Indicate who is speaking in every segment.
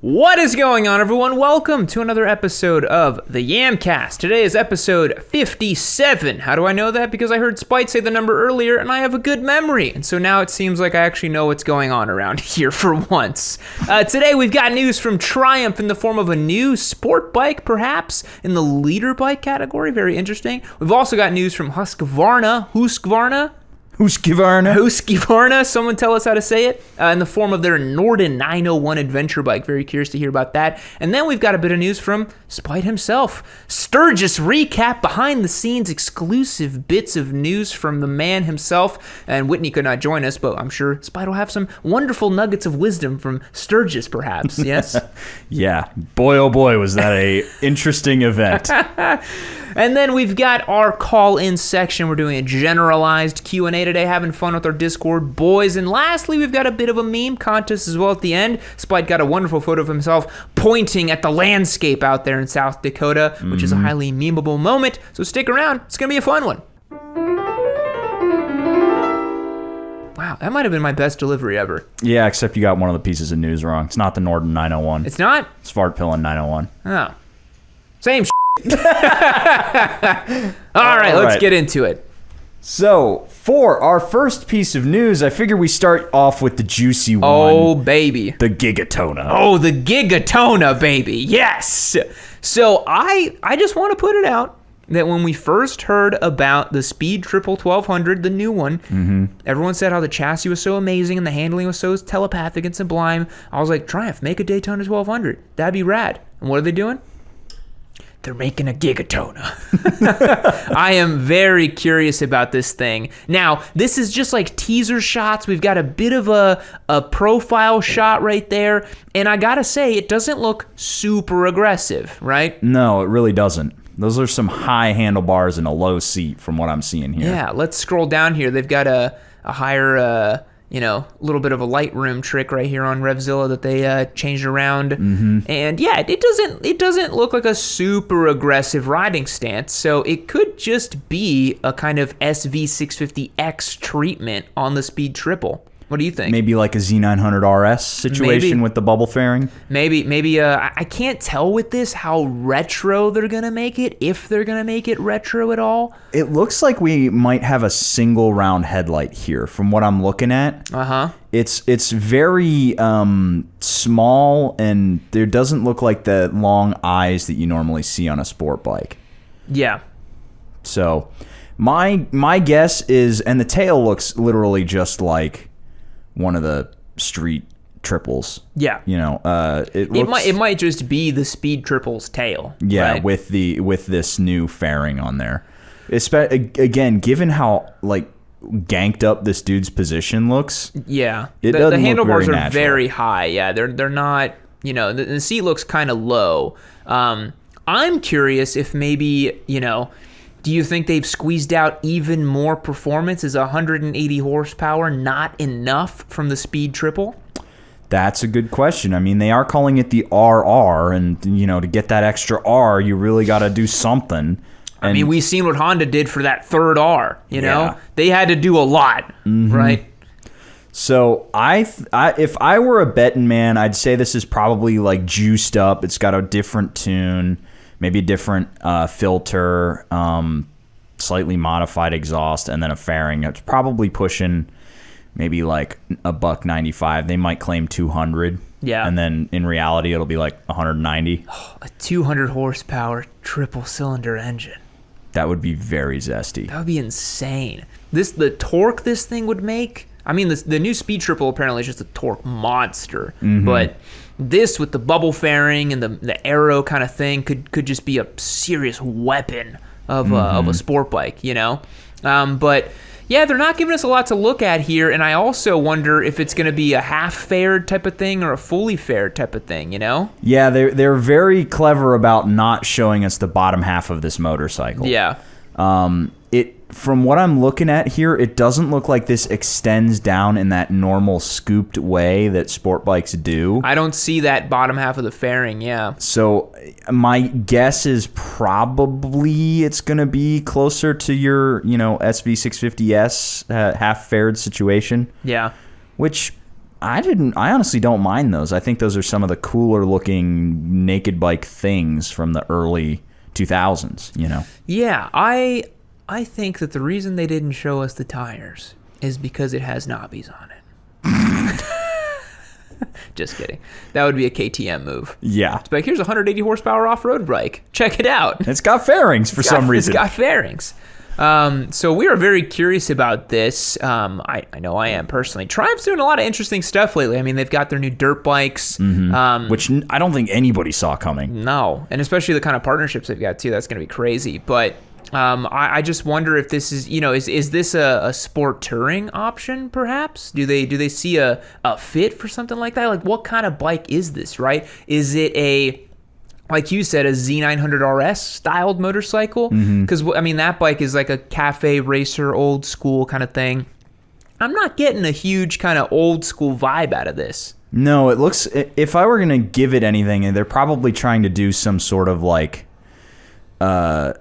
Speaker 1: What is going on, everyone? Welcome to another episode of the Yamcast. Today is episode 57. How do I know that? Because I heard Spite say the number earlier, and I have a good memory. And so now it seems like I actually know what's going on around here for once. Today we've got news from Triumph in the form of a new sport bike, perhaps, in the leader bike category. Very interesting. We've also got news from Husqvarna, someone tell us how to say it, in the form of their Norden 901 adventure bike. Very curious to hear about that. And then we've got a bit of news from Spite himself. Sturgis recap, behind the scenes exclusive bits of news from the man himself. And Whitney could not join us, but I'm sure Spite will have some wonderful nuggets of wisdom from Sturgis, perhaps. Yes?
Speaker 2: Yeah. Boy, oh boy, was that a interesting event.
Speaker 1: And then we've got our call-in section. We're doing a generalized Q&A today, having fun with our Discord boys. And lastly, we've got a bit of a meme contest as well at the end. Spite got a wonderful photo of himself pointing at the landscape out there in South Dakota, which is a highly memeable moment. So stick around. It's going to be a fun one. Wow, that might have been my best delivery ever.
Speaker 2: Yeah, except you got one of the pieces of news wrong. It's not the Norden 901.
Speaker 1: It's not?
Speaker 2: It's Svartpillen 901.
Speaker 1: Oh. Same All right, let's get into it.
Speaker 2: So, for our first piece of news, I figure we start off with the juicy one.
Speaker 1: Oh, baby.
Speaker 2: The Gigatona.
Speaker 1: Oh, the Gigatona, baby. Yes. So, I just want to put it out that when we first heard about the Speed Triple 1200, the new one, everyone said how the chassis was so amazing and the handling was so telepathic and sublime. I was like, Triumph, make a Daytona 1200. That'd be rad. And what are they doing? They're making a Gigatona. I am very curious about this thing. Now, this is just like teaser shots. We've got a bit of a profile shot right there. And I gotta say, it doesn't look super aggressive, right?
Speaker 2: No, it really doesn't. Those are some high handlebars and a low seat from what I'm seeing here.
Speaker 1: Yeah, let's scroll down here. They've got a higher... a little bit of a Lightroom trick right here on Revzilla that they changed around. And yeah, it doesn't look like a super aggressive riding stance. So it could just be a kind of SV650X treatment on the Speed Triple. What do you think?
Speaker 2: Maybe like a Z900 RS situation with the bubble fairing?
Speaker 1: Maybe I can't tell with this how retro they're going to make it, if they're going to make it retro at all.
Speaker 2: It looks like we might have a single round headlight here from what I'm looking at. It's very small, and there doesn't look like the long eyes that you normally see on a sport bike.
Speaker 1: Yeah.
Speaker 2: So my guess is, and the tail looks literally just like one of the street triples.
Speaker 1: Yeah.
Speaker 2: It
Speaker 1: might just be the Speed Triple's tail.
Speaker 2: Yeah,
Speaker 1: right?
Speaker 2: with this new fairing on there. Again, given how like ganked up this dude's position looks.
Speaker 1: Yeah.
Speaker 2: It doesn't
Speaker 1: the handlebars
Speaker 2: look very
Speaker 1: are
Speaker 2: natural.
Speaker 1: very high. Yeah, they're not, the seat looks kind of low. I'm curious if maybe, do you think they've squeezed out even more performance? Is 180 horsepower not enough from the Speed Triple?
Speaker 2: That's a good question. I mean, they are calling it the RR, and, to get that extra R, you really got to do something.
Speaker 1: I mean, we've seen what Honda did for that third R,
Speaker 2: Yeah.
Speaker 1: They had to do a lot, right?
Speaker 2: So if I were a betting man, I'd say this is probably like juiced up. It's got a different tune. Maybe a different filter, slightly modified exhaust, and then a fairing. It's probably pushing maybe like $195. They might claim 200.
Speaker 1: Yeah.
Speaker 2: And then in reality, it'll be like 190.
Speaker 1: A 200 horsepower triple cylinder engine.
Speaker 2: That would be very zesty.
Speaker 1: That would be insane. The torque this thing would make. I mean, the new Speed Triple apparently is just a torque monster, but this with the bubble fairing and the aero kind of thing could just be a serious weapon of a sport bike, But yeah, they're not giving us a lot to look at here, and I also wonder if it's going to be a half-faired type of thing or a fully faired type of thing,
Speaker 2: Yeah, they're very clever about not showing us the bottom half of this motorcycle.
Speaker 1: Yeah.
Speaker 2: From what I'm looking at here, it doesn't look like this extends down in that normal scooped way that sport bikes do.
Speaker 1: I don't see that bottom half of the fairing, yeah.
Speaker 2: So my guess is probably it's going to be closer to your, SV650S half-faired situation.
Speaker 1: Yeah.
Speaker 2: Which I honestly don't mind those. I think those are some of the cooler looking naked bike things from the early 2000s, you know?
Speaker 1: Yeah, I think that the reason they didn't show us the tires is because it has knobbies on it. Just kidding. That would be a KTM move.
Speaker 2: Yeah.
Speaker 1: It's like, here's a 180 horsepower off-road bike. Check it out.
Speaker 2: It's got fairings for some reason.
Speaker 1: It's got fairings. So we are very curious about this. I know I am personally. Triumph's doing a lot of interesting stuff lately. I mean, they've got their new dirt bikes.
Speaker 2: Which I don't think anybody saw coming.
Speaker 1: No. And especially the kind of partnerships they've got, too. That's going to be crazy. But I just wonder if this is, is this a sport touring option, perhaps? Do they see a fit for something like that? Like, what kind of bike is this, right? Is it like you said, a Z900 RS styled motorcycle? Because, that bike is like a cafe racer, old school kind of thing. I'm not getting a huge kind of old school vibe out of this.
Speaker 2: No, it looks, if I were going to give it anything, they're probably trying to do some sort of like, I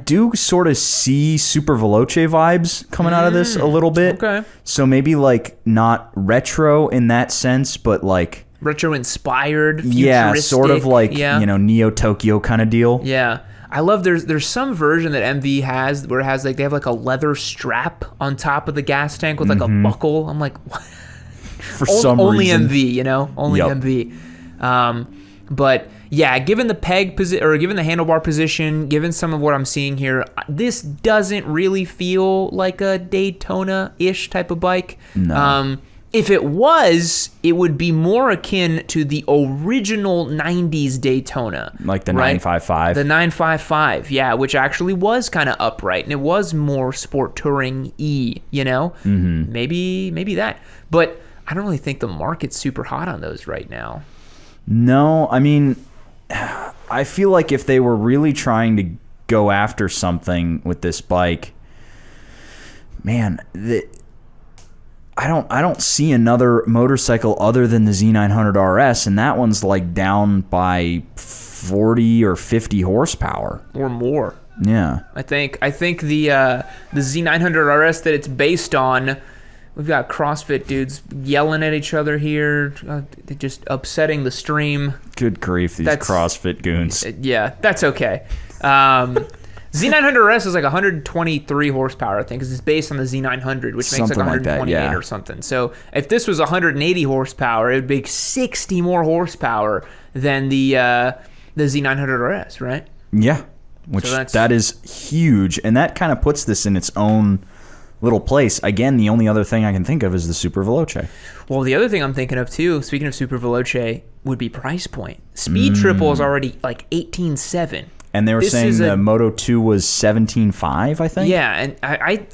Speaker 2: do sort of see Super Veloce vibes coming out of this a little bit.
Speaker 1: Okay.
Speaker 2: So maybe like not retro in that sense, but like
Speaker 1: retro inspired, futuristic.
Speaker 2: Yeah, sort of like, Neo Tokyo kind of deal.
Speaker 1: Yeah. I love there's some version that MV has where it has like, they have like a leather strap on top of the gas tank with like a buckle. I'm like, what?
Speaker 2: For some
Speaker 1: only
Speaker 2: reason.
Speaker 1: MV, only MV. But yeah, given the peg position or given the handlebar position, given some of what I'm seeing here, this doesn't really feel like a Daytona-ish type of bike.
Speaker 2: No.
Speaker 1: If it was, it would be more akin to the original 90s Daytona.
Speaker 2: Like the
Speaker 1: right?
Speaker 2: 955.
Speaker 1: The 955, yeah, which actually was kind of upright, and it was more sport touring-y, Maybe that. But I don't really think the market's super hot on those right now.
Speaker 2: No, I feel like if they were really trying to go after something with this bike, man, I don't see another motorcycle other than the Z900 RS, and that one's like down by 40 or 50 horsepower
Speaker 1: or more.
Speaker 2: Yeah,
Speaker 1: I think the Z900 RS that it's based on. We've got CrossFit dudes yelling at each other here, just upsetting the stream.
Speaker 2: Good grief, these CrossFit goons.
Speaker 1: Yeah, that's okay. Z900 RS is like 123 horsepower, I think, because it's based on the Z900, which makes like 128 or something. So if this was 180 horsepower, it would be 60 more horsepower than the Z900 RS, right?
Speaker 2: Yeah, which that is huge, and that kind of puts this in its own little place. Again, the only other thing I can think of is the Super Veloce.
Speaker 1: Well, the other thing I'm thinking of too, speaking of Super Veloce, would be price point. Speed Triple is already like 18.7.
Speaker 2: And they were saying the Moto 2 was 17.5, I think.
Speaker 1: Yeah, and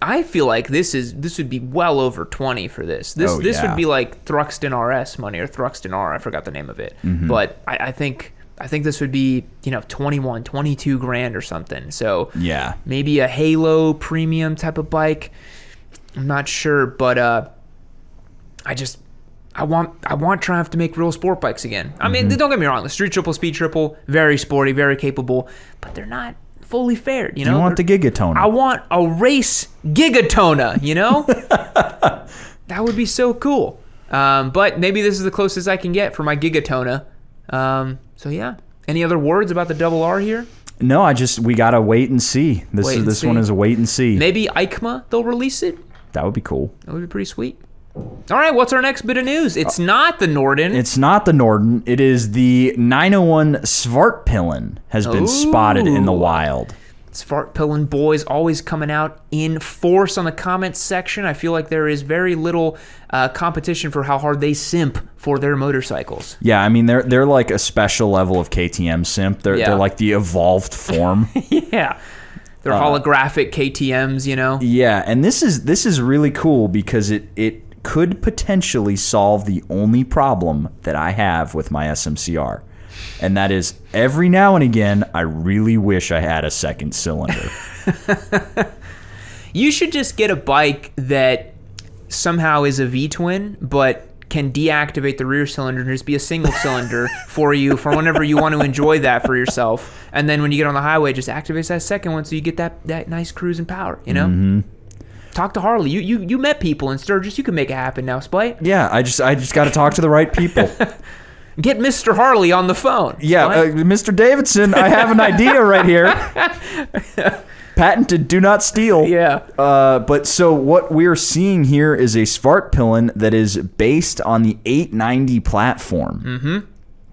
Speaker 1: I feel like this would be well over 20 for this. This would be like Thruxton RS money or Thruxton R. I forgot the name of it, but I think this would be 21, 22 grand or something. So
Speaker 2: yeah,
Speaker 1: maybe a Halo premium type of bike. I'm not sure, but I want Triumph to make real sport bikes again. I mean, don't get me wrong. The Street Triple, Speed Triple, very sporty, very capable, but they're not fully fared.
Speaker 2: You want the Gigatona.
Speaker 1: I want a race Gigatona. That would be so cool. But maybe this is the closest I can get for my Gigatona. So yeah. Any other words about the Double R here?
Speaker 2: No, we gotta wait and see. This one is a wait and see.
Speaker 1: Maybe EICMA they'll release it.
Speaker 2: That would be cool.
Speaker 1: That would be pretty sweet. All right, what's our next bit of news? It's not the Norden.
Speaker 2: It's not the Norden. It is the 901 Svartpillen has been spotted in the wild.
Speaker 1: Svartpillen boys always coming out in force on the comments section. I feel like there is very little competition for how hard they simp for their motorcycles.
Speaker 2: Yeah, I mean they're like a special level of KTM simp. They're like the evolved form.
Speaker 1: Yeah. They're holographic KTMs,
Speaker 2: Yeah, and this is really cool because it could potentially solve the only problem that I have with my SMCR. And that is, every now and again, I really wish I had a second cylinder.
Speaker 1: You should just get a bike that somehow is a V-twin, but can deactivate the rear cylinder and just be a single cylinder for you for whenever you want to enjoy that for yourself. And then when you get on the highway, just activates that second one so you get that nice cruising power, talk to Harley. You met people in Sturgis. You can make it happen now, Splite.
Speaker 2: Yeah, I just got to talk to the right people.
Speaker 1: Get Mr. Harley on the phone.
Speaker 2: Yeah, Mr. Davidson, I have an idea right here. Patented, do not steal.
Speaker 1: Yeah.
Speaker 2: But so what we're seeing here is a Svartpillen that is based on the 890 platform. Mm-hmm.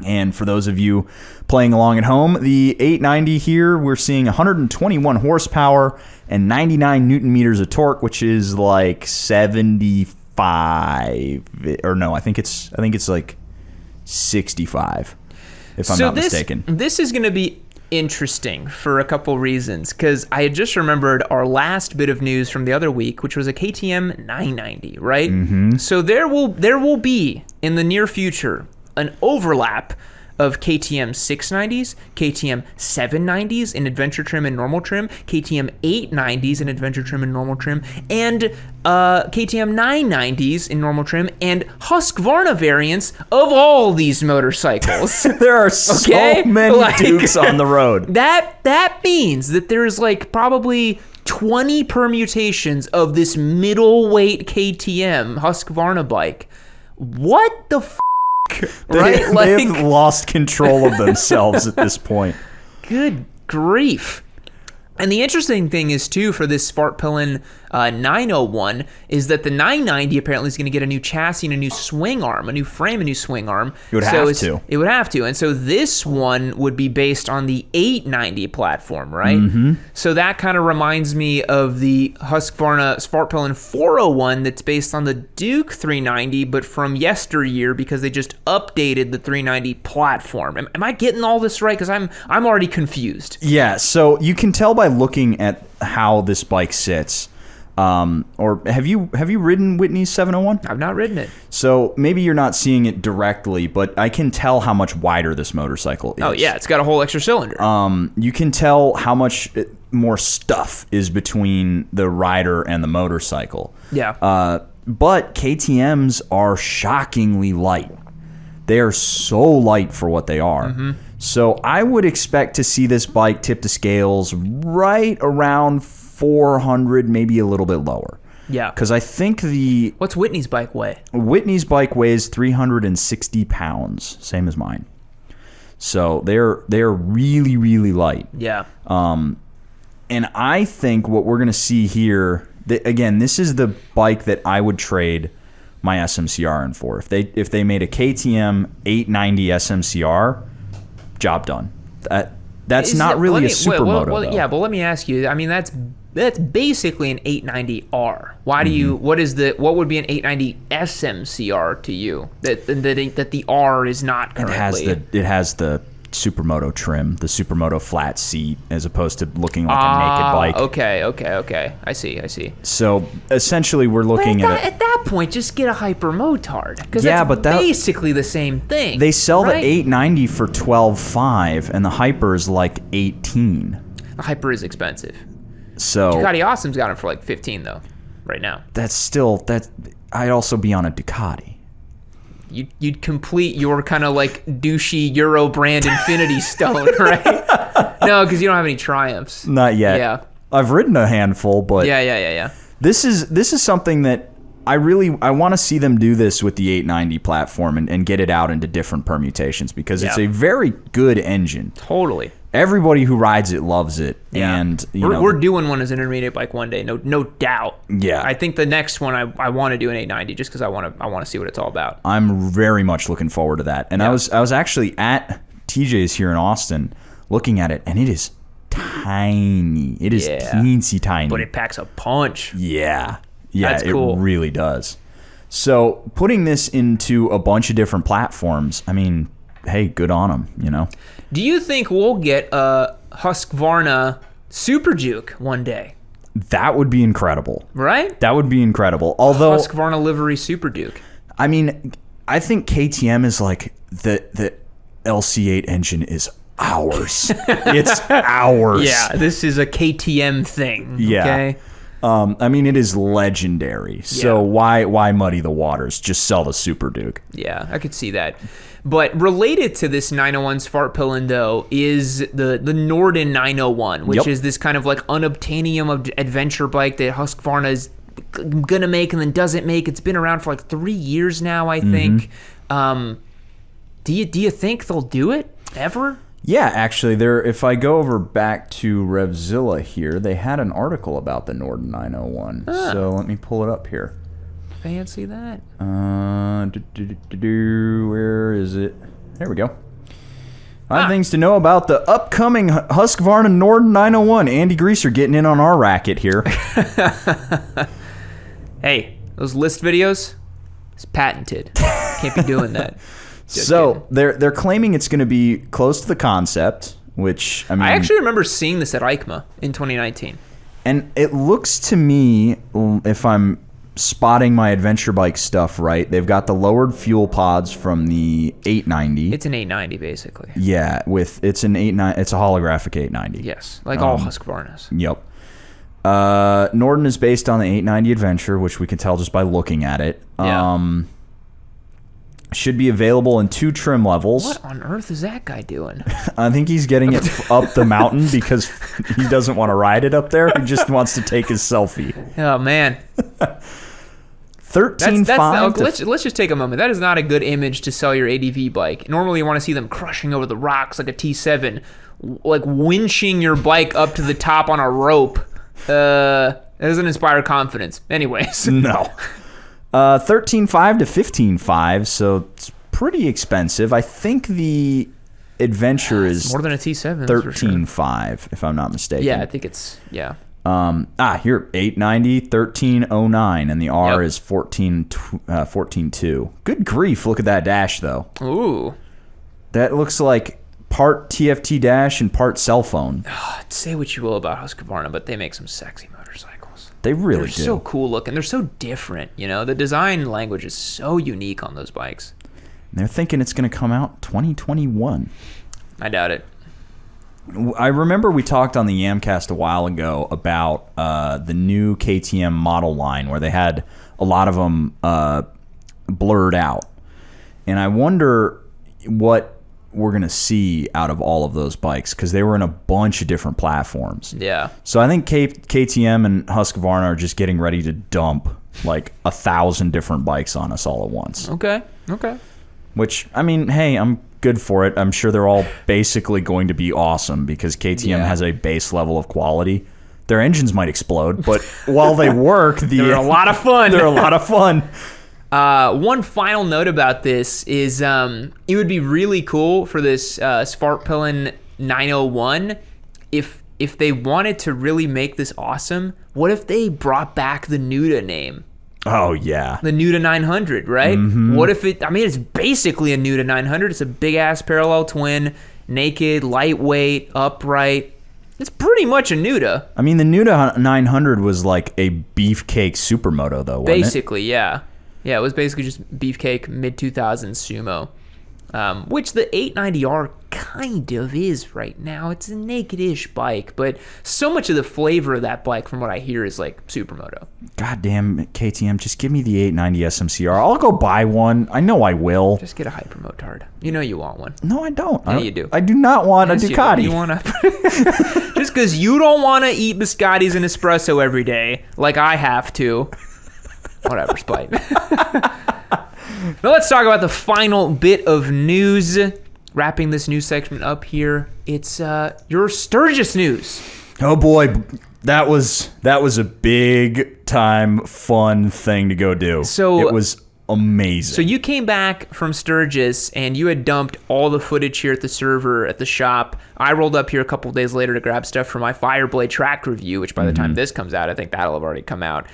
Speaker 2: And for those of you playing along at home, the 890 here, we're seeing 121 horsepower and 99 newton meters of torque, which is like 75, or no, I think it's like 65, if I'm not mistaken.
Speaker 1: This is going to be interesting for a couple reasons, because I had just remembered our last bit of news from the other week, which was a KTM 990, right? Mm-hmm. So there will be in the near future an overlap of KTM 690s, KTM 790s in adventure trim and normal trim, KTM 890s in adventure trim and normal trim, and KTM 990s in normal trim, and Husqvarna variants of all these motorcycles.
Speaker 2: There are so many Dukes on the road.
Speaker 1: That means that there's like probably 20 permutations of this middleweight KTM Husqvarna bike. What the right?
Speaker 2: They've lost control of themselves at this point.
Speaker 1: Good grief. And the interesting thing is, too, for this Svartpillen 901 is that the 990 apparently is going to get a new chassis and a new swing arm, a new frame, a new swing arm.
Speaker 2: It would have to.
Speaker 1: It would have to. And so this one would be based on the 890 platform, right? Mm-hmm. So that kind of reminds me of the Husqvarna Svartpillen 401 that's based on the Duke 390, but from yesteryear because they just updated the 390 platform. Am I getting all this right? Because I'm already confused.
Speaker 2: Yeah, so you can tell by looking at how this bike sits. Or have you ridden Whitney's 701?
Speaker 1: I've not ridden it.
Speaker 2: So maybe you're not seeing it directly, but I can tell how much wider this motorcycle is.
Speaker 1: Oh yeah, it's got a whole extra cylinder.
Speaker 2: You can tell how much more stuff is between the rider and the motorcycle.
Speaker 1: Yeah.
Speaker 2: But KTM's are shockingly light. They are so light for what they are. Mm-hmm. So I would expect to see this bike tip the scales right around 400, maybe a little bit lower.
Speaker 1: Yeah.
Speaker 2: Because I think
Speaker 1: What's Whitney's bike weigh?
Speaker 2: Whitney's bike weighs 360 pounds, same as mine. So they're really, really light.
Speaker 1: Yeah.
Speaker 2: And I think what we're going to see here, again, this is the bike that I would trade my SMCR in for. If they made a KTM 890 SMCR, job done. That's not really a supermoto.
Speaker 1: Well, yeah, but let me ask you. I mean, that's basically an 890R. Why do you? What would be an 890 SMCR to you? That the R is not currently.
Speaker 2: It has the supermoto trim, the supermoto flat seat, as opposed to looking like a naked bike.
Speaker 1: Okay. I see.
Speaker 2: So essentially, we're looking
Speaker 1: at that point, just get a hyper motard, because that's basically the same thing.
Speaker 2: They sell the 890 for $12,500, and the hyper is like $18,000.
Speaker 1: The hyper is expensive.
Speaker 2: So
Speaker 1: Ducati Awesome's got it for like $15,000 though, right now.
Speaker 2: I'd also be on a Ducati.
Speaker 1: You'd complete your kind of like douchey Euro brand Infinity Stone, right? No, because you don't have any Triumphs.
Speaker 2: Not yet.
Speaker 1: Yeah.
Speaker 2: I've ridden a handful, but
Speaker 1: yeah.
Speaker 2: This is something that I want to see them do this with the 890 platform and get it out into different permutations, because it's a very good engine.
Speaker 1: Totally.
Speaker 2: Everybody who rides it loves it, and
Speaker 1: we're doing one as an intermediate bike one day, no doubt.
Speaker 2: Yeah,
Speaker 1: I think the next one I want to do an 890 just because I want to see what it's all about.
Speaker 2: I'm very much looking forward to that, and I was actually at TJ's here in Austin looking at it, and it is tiny. It is teensy tiny,
Speaker 1: but it packs a punch.
Speaker 2: Yeah,
Speaker 1: that's cool.
Speaker 2: It really does. So putting this into a bunch of different platforms, I mean, hey, good on them,
Speaker 1: Do you think we'll get a Husqvarna Super Juke one day?
Speaker 2: That would be incredible.
Speaker 1: Right?
Speaker 2: That would be incredible. Although
Speaker 1: Husqvarna livery Super Duke.
Speaker 2: I mean, I think KTM is like the LC8 engine is ours. It's ours.
Speaker 1: Yeah, this is a KTM thing.
Speaker 2: Yeah.
Speaker 1: Okay?
Speaker 2: I mean, it is legendary. So why muddy the waters? Just sell the Super Duke.
Speaker 1: Yeah, I could see that. But related to this 901 Svartpillen, though, is the Norden 901, which is this kind of like unobtainium adventure bike that Husqvarna is gonna make and then doesn't make. It's been around for like 3 years now, I think. Do you think they'll do it ever?
Speaker 2: Yeah, actually, if I go over back to Revzilla here, they had an article about the Norden 901. So let me pull it up here.
Speaker 1: Fancy that.
Speaker 2: Where is it? There we go. 5 things to know about the upcoming Husqvarna Norden 901. Andy Greaser getting in on our racket here.
Speaker 1: Hey, those list videos, it's patented. Can't be doing that.
Speaker 2: So they're claiming it's going to be close to the concept, which I mean,
Speaker 1: I actually remember seeing this at EICMA in 2019.
Speaker 2: And it looks to me, if I'm spotting my adventure bike stuff right, they've got the lowered fuel pods from the 890.
Speaker 1: It's an 890 basically.
Speaker 2: Yeah, it's a holographic 890.
Speaker 1: Yes, like all Husqvarnas.
Speaker 2: Yep. Norden is based on the 890 Adventure, which we can tell just by looking at it.
Speaker 1: Yeah.
Speaker 2: Should be available in 2 trim levels.
Speaker 1: What on earth is that guy doing?
Speaker 2: I think he's getting it up the mountain because he doesn't want to ride it up there. He just wants to take his selfie.
Speaker 1: Oh, man.
Speaker 2: 13.5.
Speaker 1: Let's just take a moment. That is not a good image to sell your ADV bike. Normally, you want to see them crushing over the rocks like a T7, like winching your bike up to the top on a rope. That doesn't inspire confidence. Anyways.
Speaker 2: No. 13.5 to 15.5, so it's pretty expensive. I think the Adventure is
Speaker 1: more than a T7.
Speaker 2: 13.5, if I'm not mistaken.
Speaker 1: Yeah, I think it's
Speaker 2: here 890, 1309, and the R is 14.2. Good grief! Look at that dash though.
Speaker 1: Ooh,
Speaker 2: that looks like part TFT dash and part cell phone.
Speaker 1: Say what you will about Husqvarna, but they make some sexy motorcycles.
Speaker 2: They really do.
Speaker 1: They're so cool looking. They're so different. You know, the design language is so unique on those bikes.
Speaker 2: And they're thinking it's going to come out 2021.
Speaker 1: I doubt it.
Speaker 2: I remember we talked on the Yamcast a while ago about the new KTM model line where they had a lot of them blurred out. And I wonder what we're going to see out of all of those bikes because they were in a bunch of different platforms.
Speaker 1: Yeah.
Speaker 2: So I think KTM and Husqvarna are just getting ready to dump like 1,000 different bikes on us all at once.
Speaker 1: Okay.
Speaker 2: Which, I mean, hey, I'm good for it. I'm sure they're all basically going to be awesome because KTM has a base level of quality. Their engines might explode, but while they work,
Speaker 1: they're a lot of fun.
Speaker 2: They're a lot of fun.
Speaker 1: One final note about this is it would be really cool for this Svartpillen 901 if they wanted to really make this awesome. What if they brought back the Nuda name?
Speaker 2: Oh, yeah.
Speaker 1: The Nuda 900, right?
Speaker 2: Mm-hmm.
Speaker 1: What if it's basically a Nuda 900. It's a big-ass parallel twin, naked, lightweight, upright. It's pretty much a Nuda.
Speaker 2: I mean, the Nuda 900 was like a beefcake supermoto, though, wasn't
Speaker 1: basically, yeah. Yeah, it was basically just beefcake mid-2000s sumo, which the 890R kind of is right now. It's a naked-ish bike, but so much of the flavor of that bike, from what I hear, is like supermoto.
Speaker 2: Goddamn KTM, just give me the 890 SMCR. I'll go buy one. I know I will.
Speaker 1: Just get a hypermotard. You know you want one.
Speaker 2: No, I don't.
Speaker 1: Yeah, you do.
Speaker 2: I do not want a Ducati.
Speaker 1: You want to? Just because you don't want to eat biscottis and espresso every day, like I have to. Whatever, Spite. Now let's talk about the final bit of news. Wrapping this news section up here, it's your Sturgis news.
Speaker 2: Oh boy, that was a big time fun thing to go do.
Speaker 1: So
Speaker 2: it was amazing.
Speaker 1: So you came back from Sturgis and you had dumped all the footage here at the server at the shop. I rolled up here a couple of days later to grab stuff for my Fireblade track review, which by the time this comes out, I think that'll have already come out.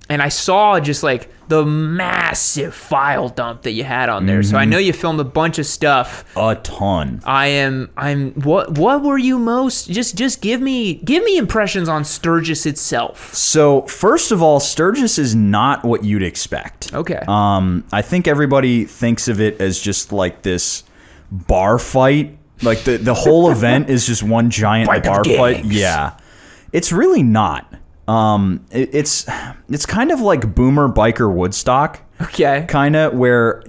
Speaker 1: And I saw just like the massive file dump that you had on there. So I know you filmed a bunch of stuff.
Speaker 2: A ton.
Speaker 1: What were you most just give me impressions on Sturgis itself.
Speaker 2: So first of all, Sturgis is not what you'd expect.
Speaker 1: Okay.
Speaker 2: I think everybody thinks of it as just like this bar fight. Like the whole event is just one giant bar fight. Yeah. It's really not. It's kind of like Boomer Biker Woodstock.
Speaker 1: Okay.
Speaker 2: Kind of where,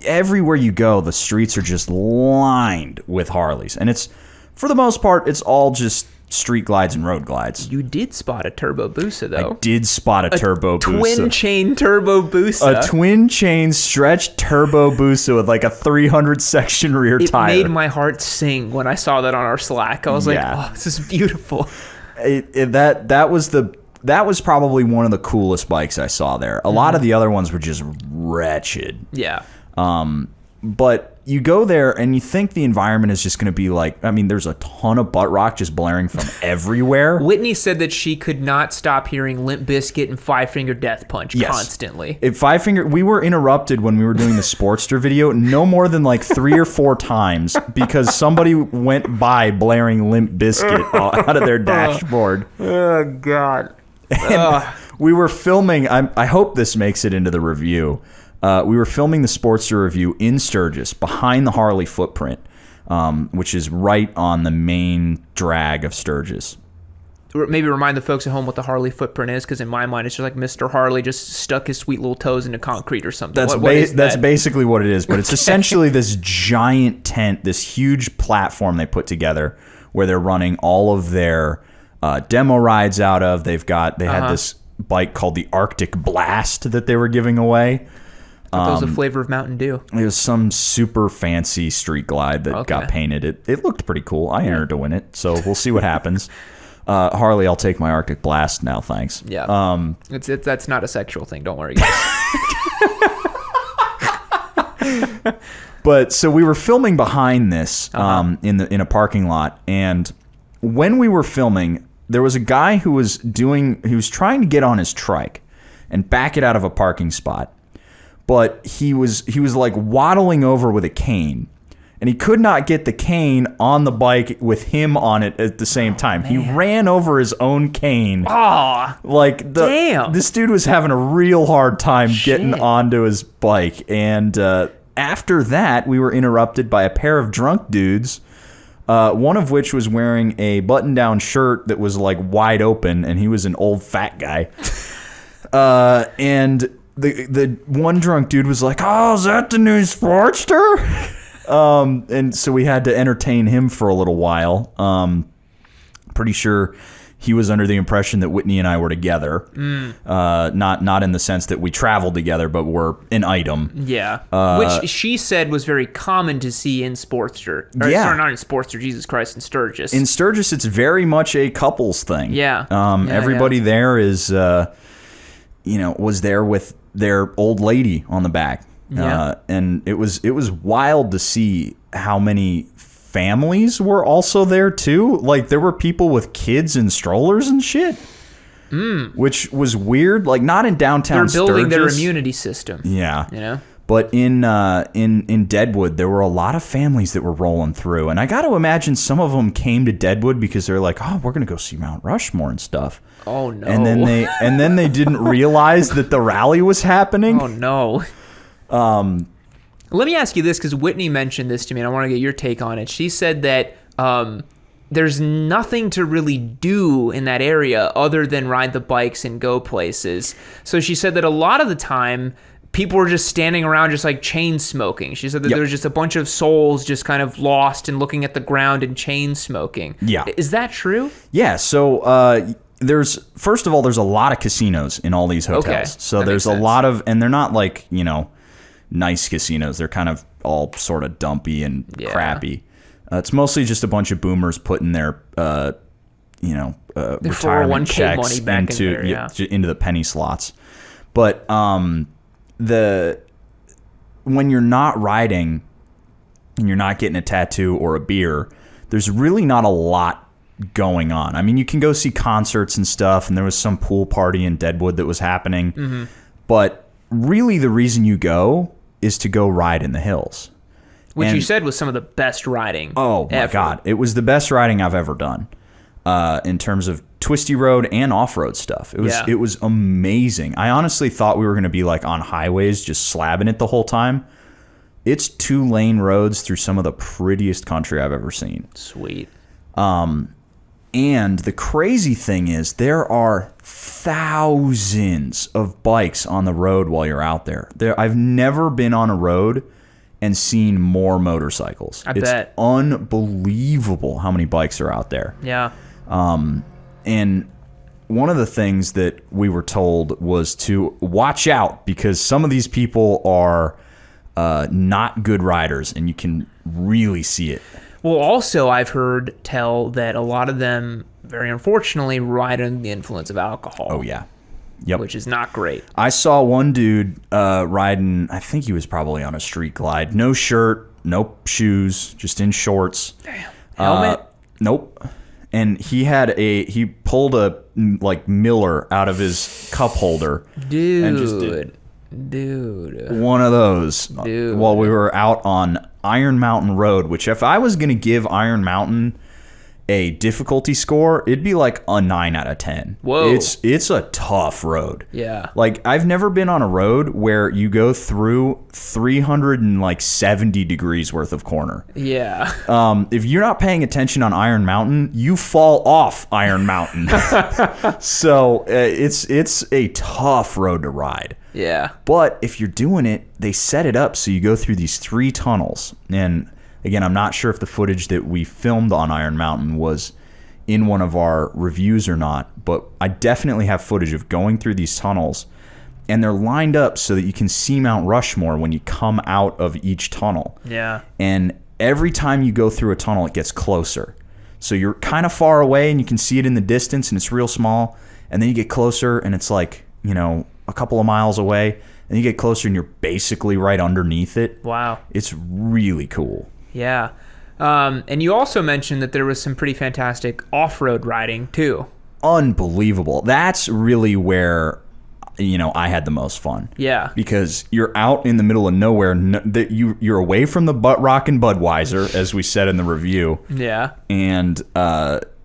Speaker 2: everywhere you go, the streets are just lined with Harleys. And it's, for the most part, it's all just street glides and road glides.
Speaker 1: You did spot a Turbo Busa, though.
Speaker 2: I did spot a Turbo Busa.
Speaker 1: Twin chain Turbo Busa.
Speaker 2: A twin chain stretched Turbo Busa with like a 300 section rear tire.
Speaker 1: It made my heart sing when I saw that on our Slack. I was like, oh, this is beautiful.
Speaker 2: That was probably one of the coolest bikes I saw there. A lot of the other ones were just wretched.
Speaker 1: Yeah.
Speaker 2: But you go there and you think the environment is just going to be like, I mean, there's a ton of butt rock just blaring from everywhere.
Speaker 1: Whitney said that she could not stop hearing Limp Bizkit and Five Finger Death Punch constantly.
Speaker 2: We were interrupted when we were doing the Sportster video no more than like 3 or 4 times because somebody went by blaring Limp Bizkit out of their dashboard.
Speaker 1: Oh, God.
Speaker 2: We were filming, I hope this makes it into the review. We were filming the Sportster review in Sturgis, behind the Harley footprint, which is right on the main drag of Sturgis.
Speaker 1: Maybe remind the folks at home what the Harley footprint is, because in my mind, it's just like Mr. Harley just stuck his sweet little toes into concrete or something.
Speaker 2: That's basically what it is, but it's essentially this giant tent, this huge platform they put together where they're running all of their demo rides out of. They had this bike called the Arctic Blast that they were giving away.
Speaker 1: That was a flavor of Mountain Dew.
Speaker 2: It was some super fancy street glide that got painted. It looked pretty cool. I entered to win it, so we'll see what happens. Harley, I'll take my Arctic Blast now, thanks.
Speaker 1: Yeah. That's not a sexual thing. Don't worry, guys.
Speaker 2: But so we were filming behind this in a parking lot, and when we were filming, there was a guy who was trying to get on his trike and back it out of a parking spot. But he was like waddling over with a cane, and he could not get the cane on the bike with him on it at the same time. He ran over his own cane.
Speaker 1: Damn.
Speaker 2: This dude was having a real hard time getting onto his bike. And after that, we were interrupted by a pair of drunk dudes, one of which was wearing a button-down shirt that was like wide open, and he was an old fat guy. And the one drunk dude was like, "Oh, is that the new Sportster?" And so we had to entertain him for a little while. Pretty sure he was under the impression that Whitney and I were together. Not in the sense that we traveled together, but were an item.
Speaker 1: Yeah. Which she said was very common to see in Sportster. Sorry, not in Sportster, Jesus Christ, in Sturgis.
Speaker 2: In Sturgis, it's very much a couples thing.
Speaker 1: Yeah.
Speaker 2: Everybody there is, was there with their old lady on the back. And it was wild to see how many families were also there too. Like there were people with kids and strollers and shit, which was weird. Like not in downtown Sturgis.
Speaker 1: They're building their immunity system.
Speaker 2: Yeah, But in Deadwood, there were a lot of families that were rolling through, and I got to imagine some of them came to Deadwood because they're like, "Oh, we're gonna go see Mount Rushmore and stuff."
Speaker 1: Oh no!
Speaker 2: And then they didn't realize that the rally was happening.
Speaker 1: Oh no! Let me ask you this, because Whitney mentioned this to me, and I want to get your take on it. She said that there's nothing to really do in that area other than ride the bikes and go places. So she said that a lot of the time, people were just standing around just like chain smoking. She said that there was just a bunch of souls just kind of lost and looking at the ground and chain smoking. Yeah. Is that true?
Speaker 2: Yeah. So there's a lot of casinos in all these hotels.
Speaker 1: Okay.
Speaker 2: So there's a lot of, and they're not like, nice casinos. They're kind of all sort of dumpy and crappy. It's mostly just a bunch of boomers putting their, retirement checks
Speaker 1: money back
Speaker 2: into the penny slots. But when you're not riding and you're not getting a tattoo or a beer, there's really not a lot going on. I mean, you can go see concerts and stuff, and there was some pool party in Deadwood that was happening. But really the reason you go is to go ride in the hills.
Speaker 1: Which you said was some of the best riding
Speaker 2: Oh, my
Speaker 1: ever.
Speaker 2: God. It was the best riding I've ever done in terms of twisty road and off-road stuff. It was amazing. I honestly thought we were going to be like on highways just slabbing it the whole time. It's 2-lane roads through some of the prettiest country I've ever seen.
Speaker 1: Sweet.
Speaker 2: And the crazy thing is there are thousands of bikes on the road while you're out there. I've never been on a road and seen more motorcycles.
Speaker 1: I bet.
Speaker 2: It's unbelievable how many bikes are out there.
Speaker 1: Yeah.
Speaker 2: And one of the things that we were told was to watch out because some of these people are not good riders, and you can really see it.
Speaker 1: Well, also, I've heard tell that a lot of them, very unfortunately, ride under the influence of alcohol.
Speaker 2: Oh, yeah. Yep.
Speaker 1: Which is not great.
Speaker 2: I saw one dude riding, I think he was probably on a street glide. No shirt, no shoes, just in shorts.
Speaker 1: Damn. Helmet?
Speaker 2: Nope. And he pulled a like Miller out of his cup holder.
Speaker 1: Dude.
Speaker 2: And just did one of those while we were out on Iron Mountain Road, which if I was going to give Iron Mountain a difficulty score, it'd be like a 9 out of 10.
Speaker 1: Whoa.
Speaker 2: It's a tough road.
Speaker 1: Yeah.
Speaker 2: Like, I've never been on a road where you go through 370 degrees worth of corner.
Speaker 1: Yeah.
Speaker 2: If you're not paying attention on Iron Mountain, you fall off Iron Mountain. So it's a tough road to ride.
Speaker 1: Yeah.
Speaker 2: But if you're doing it, they set it up so you go through these 3 tunnels. And again, I'm not sure if the footage that we filmed on Iron Mountain was in one of our reviews or not, but I definitely have footage of going through these tunnels, and they're lined up so that you can see Mount Rushmore when you come out of each tunnel.
Speaker 1: Yeah.
Speaker 2: And every time you go through a tunnel, it gets closer. So you're kind of far away, and you can see it in the distance, and it's real small, and then you get closer, and it's like, a couple of miles away, and you get closer, and you're basically right underneath it.
Speaker 1: Wow.
Speaker 2: It's really cool.
Speaker 1: Yeah. And you also mentioned that there was some pretty fantastic off-road riding, too.
Speaker 2: Unbelievable. That's really where, I had the most fun.
Speaker 1: Yeah.
Speaker 2: Because you're out in the middle of nowhere. You're away from the butt rock and Budweiser, as we said in the review.
Speaker 1: Yeah.
Speaker 2: And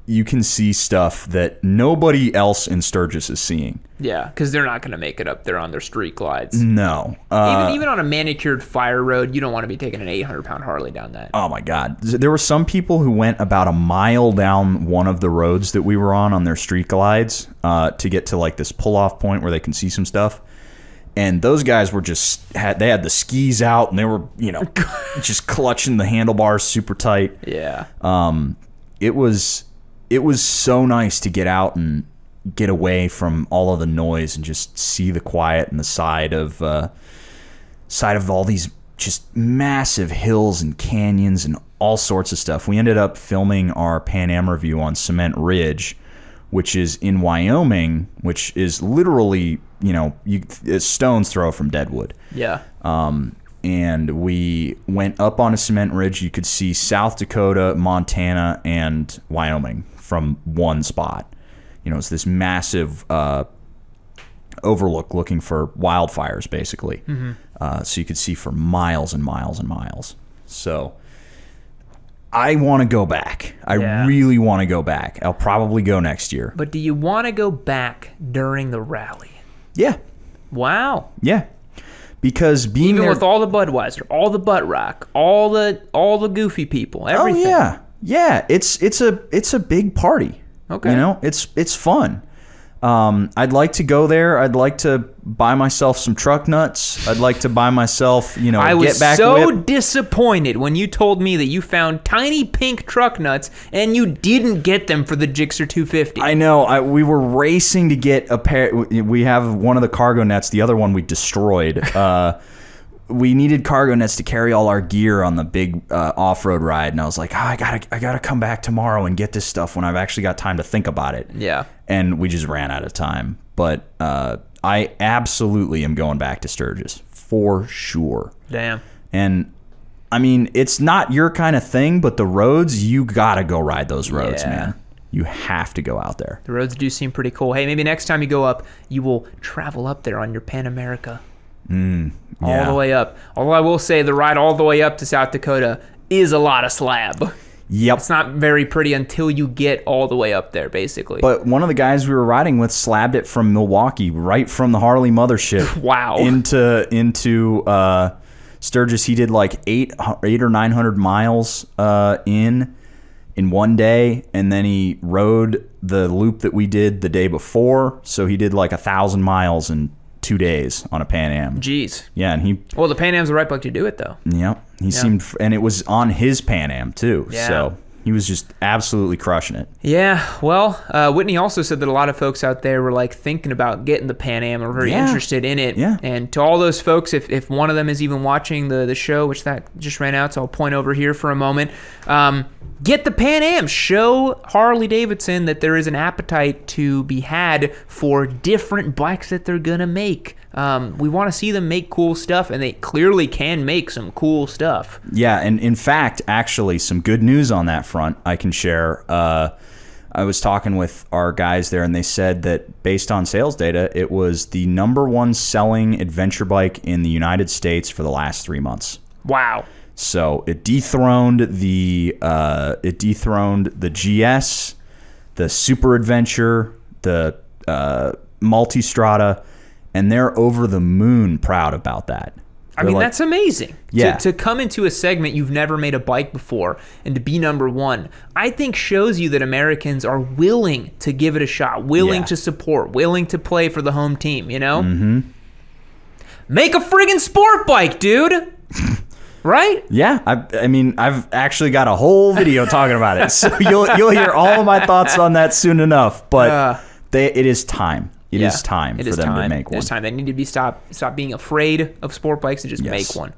Speaker 2: you can see stuff that nobody else in Sturgis is seeing.
Speaker 1: Yeah, because they're not going to make it up there on their street glides.
Speaker 2: No.
Speaker 1: Even on a manicured fire road, you don't want to be taking an 800-pound Harley down that.
Speaker 2: Oh, my God. There were some people who went about a mile down one of the roads that we were on their street glides to get to, like, this pull-off point where they can see some stuff. And those guys were they had the skis out, and they were, just clutching the handlebars super tight.
Speaker 1: Yeah.
Speaker 2: It was so nice to get out and get away from all of the noise and just see the quiet and the side of all these just massive hills and canyons and all sorts of stuff. We ended up filming our Pan Am review on Cement Ridge, which is in Wyoming, which is literally, a stone's throw from Deadwood.
Speaker 1: Yeah.
Speaker 2: And we went up on a cement ridge. You could see South Dakota, Montana, and Wyoming from one spot. It's this massive overlook looking for wildfires, basically. Mm-hmm. So you could see for miles and miles and miles. So I want to go back. I really want to go back. I'll probably go next year.
Speaker 1: But do you want to go back during the rally?
Speaker 2: Yeah.
Speaker 1: Wow.
Speaker 2: Yeah. Because being
Speaker 1: even
Speaker 2: there,
Speaker 1: with all the Budweiser, all the butt rock, all the goofy people, everything.
Speaker 2: Oh yeah. It's a big party.
Speaker 1: Okay.
Speaker 2: It's fun. I'd like to go there. I'd like to buy myself some truck nuts. I'd like to buy myself,
Speaker 1: I was
Speaker 2: get back
Speaker 1: so
Speaker 2: whip.
Speaker 1: disappointed when you told me that you found tiny pink truck nuts and you didn't get them for the Gixxer 250.
Speaker 2: I know. We were racing to get a pair. We have one of the cargo nets. The other one we destroyed. We needed cargo nets to carry all our gear on the big off-road ride, and I was like, I gotta come back tomorrow and get this stuff when I've actually got time to think about it.
Speaker 1: Yeah.
Speaker 2: And we just ran out of time. But I absolutely am going back to Sturgis for sure.
Speaker 1: Damn.
Speaker 2: And I mean, it's not your kind of thing, but the roads, you gotta go ride those roads, man. You have to go out there.
Speaker 1: The roads do seem pretty cool. Hey, maybe next time you go up, you will travel up there on your Pan America. All the way up. Although I will say the ride all the way up to South Dakota is a lot of slab.
Speaker 2: Yep.
Speaker 1: It's not very pretty until you get all the way up there, basically.
Speaker 2: But one of the guys we were riding with slabbed it from Milwaukee, right from the Harley mothership.
Speaker 1: Wow.
Speaker 2: Into Sturgis. He did like 800 or 900 miles in one day, and then he rode the loop that we did the day before. So he did like 1,000 miles in 2 days on a Pan Am.
Speaker 1: Jeez.
Speaker 2: Yeah, and
Speaker 1: well, the Pan Am's the right bike to do it, though.
Speaker 2: Yep. He seemed, and it was on his Pan Am too.
Speaker 1: Yeah.
Speaker 2: So He was just absolutely crushing it.
Speaker 1: Yeah, well, Whitney also said that a lot of folks out there were like thinking about getting the Pan Am or very interested in it.
Speaker 2: Yeah.
Speaker 1: And to all those folks, if one of them is even watching the show, which that just ran out, so I'll point over here for a moment, get the Pan Am. Show Harley Davidson that there is an appetite to be had for different bikes that they're going to make. We want to see them make cool stuff, and they clearly can make some cool stuff.
Speaker 2: Yeah, and in fact, actually, some good news on that front I can share. I was talking with our guys there, and they said that based on sales data, it was the #1 selling adventure bike in the United States for the last 3 months.
Speaker 1: Wow.
Speaker 2: So it dethroned the GS, the Super Adventure, the Multistrada, and they're over the moon proud about that.
Speaker 1: I mean, that's amazing.
Speaker 2: Yeah.
Speaker 1: To come into a segment you've never made a bike before and to be #1, I think shows you that Americans are willing to give it a shot, willing to support, willing to play for the home team, you know? Mm-hmm. Make a friggin' sport bike, dude! Right?
Speaker 2: Yeah, I mean, I've actually got a whole video talking about it, so you'll hear all of my thoughts on that soon enough. But it is time. It is time for them to make one.
Speaker 1: It's time. They need to be stop being afraid of sport bikes and just make one.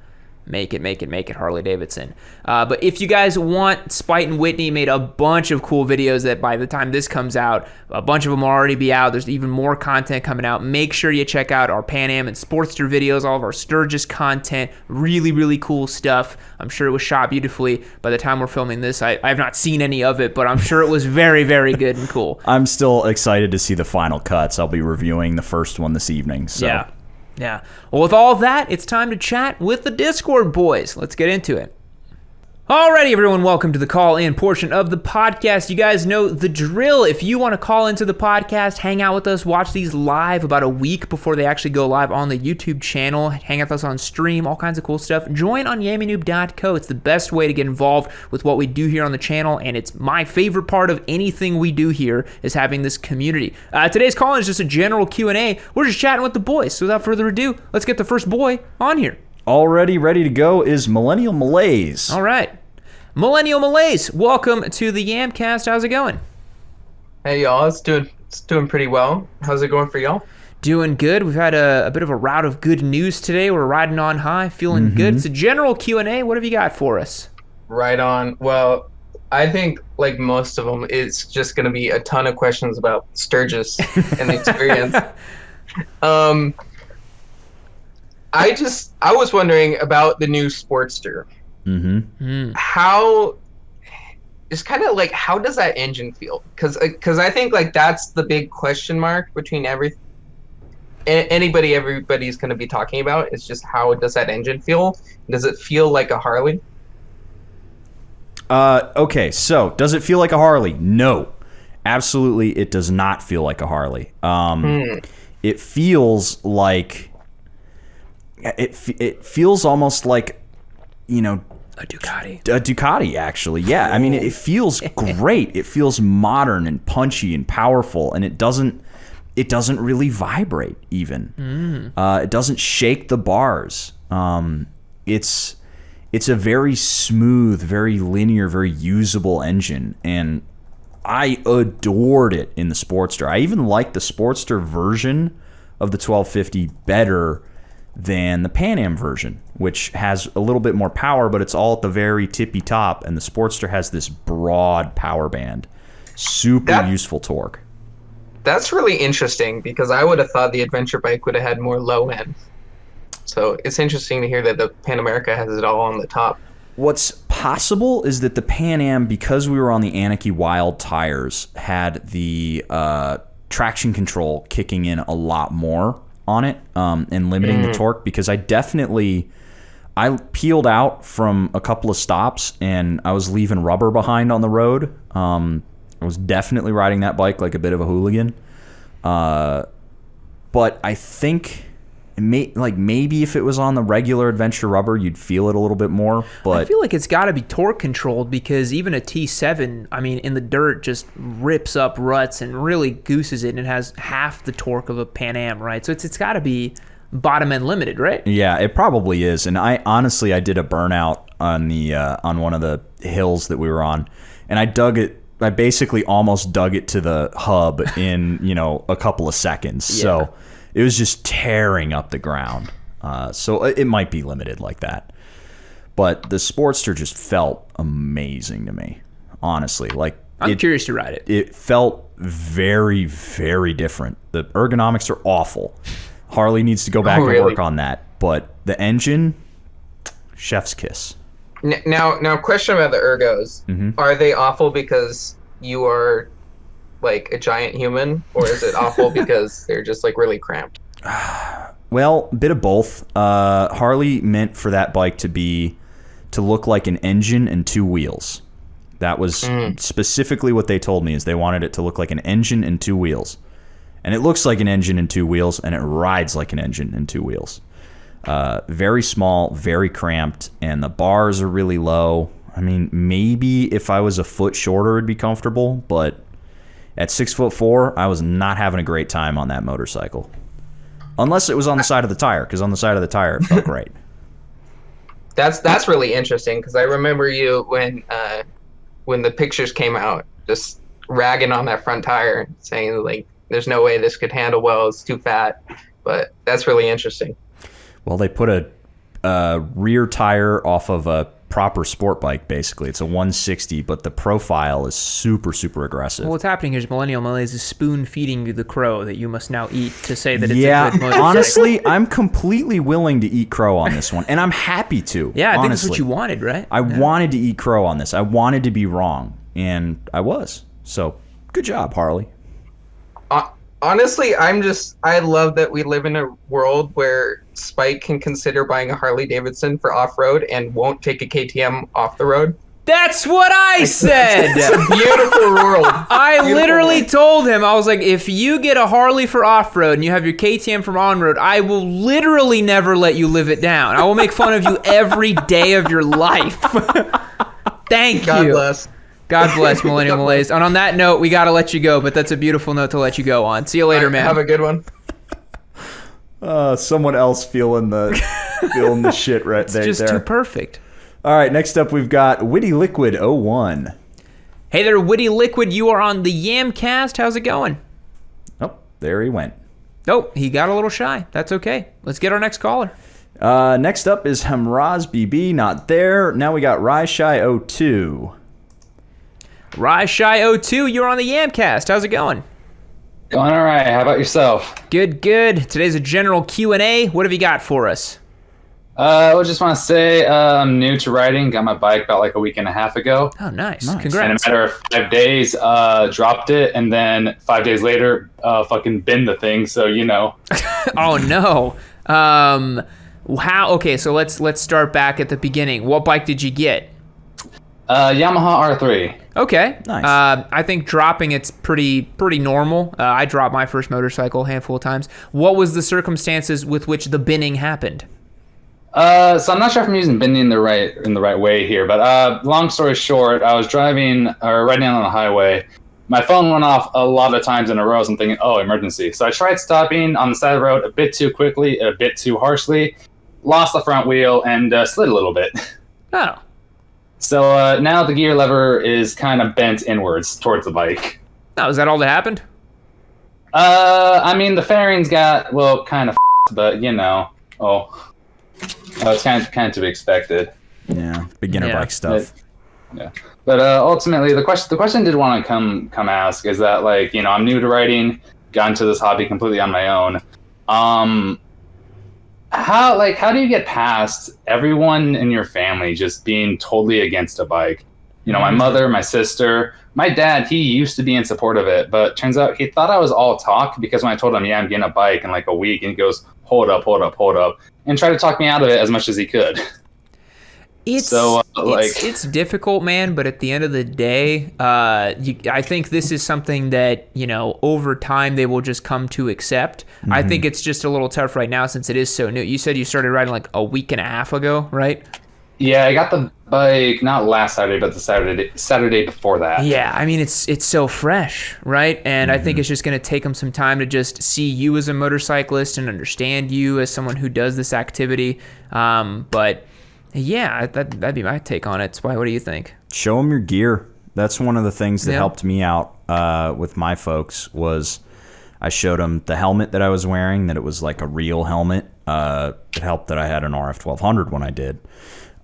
Speaker 1: Make it, Harley Davidson. But if you guys want, Spite and Whitney made a bunch of cool videos that by the time this comes out, a bunch of them will already be out. There's even more content coming out. Make sure you check out our Pan Am and Sportster videos, all of our Sturgis content. Really, really cool stuff. I'm sure it was shot beautifully. By the time we're filming this, I have not seen any of it, but I'm sure it was very, very good and cool.
Speaker 2: I'm still excited to see the final cuts. I'll be reviewing the first one this evening. So.
Speaker 1: Yeah. Well, with all of that, it's time to chat with the Discord boys. Let's get into it. Alrighty, everyone, welcome to the call-in portion of the podcast. You guys know the drill. If you want to call into the podcast, hang out with us, watch these live about a week before they actually go live on the YouTube channel, hang out with us on stream, all kinds of cool stuff, join on yammynoob.co. It's the best way to get involved with what we do here on the channel, and it's my favorite part of anything we do here is having this community. Today's call-in is just a general Q&A. We're just chatting with the boys. So without further ado, let's get the first boy on here.
Speaker 2: Already ready to go is Millennial Malaise.
Speaker 1: All right. Millennial Malaise, welcome to the Yamcast. How's it going?
Speaker 3: Hey, y'all. It's doing pretty well. How's it going for y'all?
Speaker 1: Doing good. We've had a bit of a route of good news today. We're riding on high, feeling good. It's a general Q&A. What have you got for us? Right
Speaker 3: on. Well, I think, like most of them, it's just going to be a ton of questions about Sturgis and the experience. I was wondering about the new Sportster. How it's kind of like, how does that engine feel? Because I think like that's the big question mark between everybody's going to be talking about. It's just, how does that engine feel? Does it feel like a Harley?
Speaker 2: Okay, so does it feel like a Harley? No, absolutely, it does not feel like a Harley. It feels like it feels almost like, you know,
Speaker 1: a Ducati.
Speaker 2: A Ducati, actually. Yeah. I mean, it feels great. It feels modern and punchy and powerful, and it doesn't really vibrate even. It doesn't shake the bars. It's a very smooth, very linear, very usable engine, and I adored it in the Sportster. I even like the Sportster version of the 1250 better than the Pan Am version, which has a little bit more power, but it's all at the very tippy top, and the Sportster has this broad power band. Super useful torque.
Speaker 3: That's really interesting, because I would have thought the adventure bike would have had more low end. So it's interesting to hear that the Pan America has it all on the top.
Speaker 2: What's possible is that the Pan Am, because we were on the Anarchy Wild tires, had the traction control kicking in a lot more on it, and limiting the torque, because I peeled out from a couple of stops and I was leaving rubber behind on the road. I was definitely riding that bike like a bit of a hooligan. But I think maybe if it was on the regular adventure rubber, you'd feel it a little bit more. But
Speaker 1: I feel like it's got to be torque controlled, because even a T7, I mean, in the dirt, just rips up ruts and really gooses it, and it has half the torque of a Pan Am, right? So it's got to be bottom end limited, right?
Speaker 2: Yeah, it probably is. And I did a burnout on one of the hills that we were on, and I basically almost dug it to the hub in, a couple of seconds. Yeah. So it was just tearing up the ground. So it might be limited like that. But the Sportster just felt amazing to me, honestly. Like,
Speaker 1: I'm curious to ride it.
Speaker 2: It felt very, very different. The ergonomics are awful. Harley needs to go back and work on that. But the engine, chef's kiss.
Speaker 3: Now, question about the ergos.
Speaker 2: Mm-hmm.
Speaker 3: Are they awful because you are like a giant human, or is it awful because they're just like really cramped?
Speaker 2: Well, a bit of both. Harley meant for that bike to look like an engine and two wheels. That was specifically what they told me, is they wanted it to look like an engine and two wheels. And it looks like an engine and two wheels, and it rides like an engine and two wheels. Very small, very cramped, and the bars are really low. I mean, maybe if I was a foot shorter, it'd be comfortable, but at 6'4", I was not having a great time on that motorcycle. Unless it was on the side of the tire, because on the side of the tire, it felt great.
Speaker 3: That's really interesting, because I remember you when the pictures came out, just ragging on that front tire, saying like, "There's no way this could handle well. It's too fat." But that's really interesting.
Speaker 2: Well, they put a rear tire off of a proper sport bike, basically. It's a 160, but the profile is super, super aggressive.
Speaker 1: Well, what's happening here is Millennial Malaise is spoon-feeding you the crow that you must now eat to say that it's a good motorcycle.
Speaker 2: Honestly, I'm completely willing to eat crow on this one, and I'm happy to.
Speaker 1: Yeah, I think
Speaker 2: honestly.
Speaker 1: that's what you wanted, right?
Speaker 2: I wanted to eat crow on this. I wanted to be wrong, and I was. So, good job, Harley.
Speaker 3: Honestly, I love that we live in a world where Spike can consider buying a Harley Davidson for off-road and won't take a KTM off the road.
Speaker 1: That's what I said.
Speaker 3: It's a beautiful world.
Speaker 1: I literally told him, I was like, if you get a Harley for off-road and you have your KTM from on-road, I will literally never let you live it down. I will make fun of you every day of your life. Thank you.
Speaker 3: God bless.
Speaker 1: God bless Millennial Malaise. And on that note, we got to let you go, but that's a beautiful note to let you go on. See you later, man.
Speaker 3: Have a good one.
Speaker 2: Someone else feeling the shit right there.
Speaker 1: It's just too perfect.
Speaker 2: All right, next up we've got Witty Liquid 01.
Speaker 1: Hey there, Witty Liquid. You are on the Yamcast. How's it going?
Speaker 2: Oh, there he went.
Speaker 1: Oh, he got a little shy. That's okay. Let's get our next caller.
Speaker 2: Next up is Hamraz BB. Not there. Now we got Raishai 02.
Speaker 1: Raishai02, you're on the Yamcast. How's it going?
Speaker 4: Going all right. How about yourself?
Speaker 1: Good, good. Today's a general Q&A. What have you got for us?
Speaker 4: I just want to say I'm new to riding. Got my bike about like a week and a half ago.
Speaker 1: Oh, nice.
Speaker 2: Nice.
Speaker 1: Congrats.
Speaker 4: And in a matter of 5 days, dropped it, and then 5 days later, fucking binned the thing. So
Speaker 1: Oh no. Okay, so let's start back at the beginning. What bike did you get?
Speaker 4: Yamaha R3.
Speaker 1: Okay.
Speaker 2: Nice.
Speaker 1: I think dropping it's pretty normal. I dropped my first motorcycle a handful of times. What was the circumstances with which the binning happened?
Speaker 4: So I'm not sure if I'm using bending in the right way here, but long story short, I was riding on the highway. My phone went off a lot of times in a row. So I'm thinking, oh, emergency. So I tried stopping on the side of the road a bit too quickly, a bit too harshly, lost the front wheel, and slid a little bit.
Speaker 1: Oh.
Speaker 4: So now the gear lever is kind of bent inwards towards the bike.
Speaker 1: Oh, is that all that happened?
Speaker 4: I mean, the fairings got, well, kind of but it's kind of to be expected.
Speaker 2: Yeah, beginner bike stuff.
Speaker 4: But ultimately, the question I did want to come ask is that, like, I'm new to riding, got into this hobby completely on my own. How do you get past everyone in your family just being totally against a bike? My mother, my sister, my dad, he used to be in support of it, but turns out he thought I was all talk because when I told him, yeah, I'm getting a bike in like a week, and he goes, hold up, and tried to talk me out of it as much as he could.
Speaker 1: It's difficult, man, but at the end of the day, I think this is something that, over time they will just come to accept. Mm-hmm. I think it's just a little tough right now since it is so new. You said you started riding like a week and a half ago, right?
Speaker 4: Yeah, I got the bike not last Saturday, but the Saturday before that.
Speaker 1: Yeah, I mean it's so fresh, right? And I think it's just going to take them some time to just see you as a motorcyclist and understand you as someone who does this activity. But yeah, that'd be my take on it. Why? What do you think?
Speaker 2: Show them your gear. That's one of the things that helped me out with my folks was I showed them the helmet that I was wearing, that it was like a real helmet. It helped that I had an RF 1200 when I did.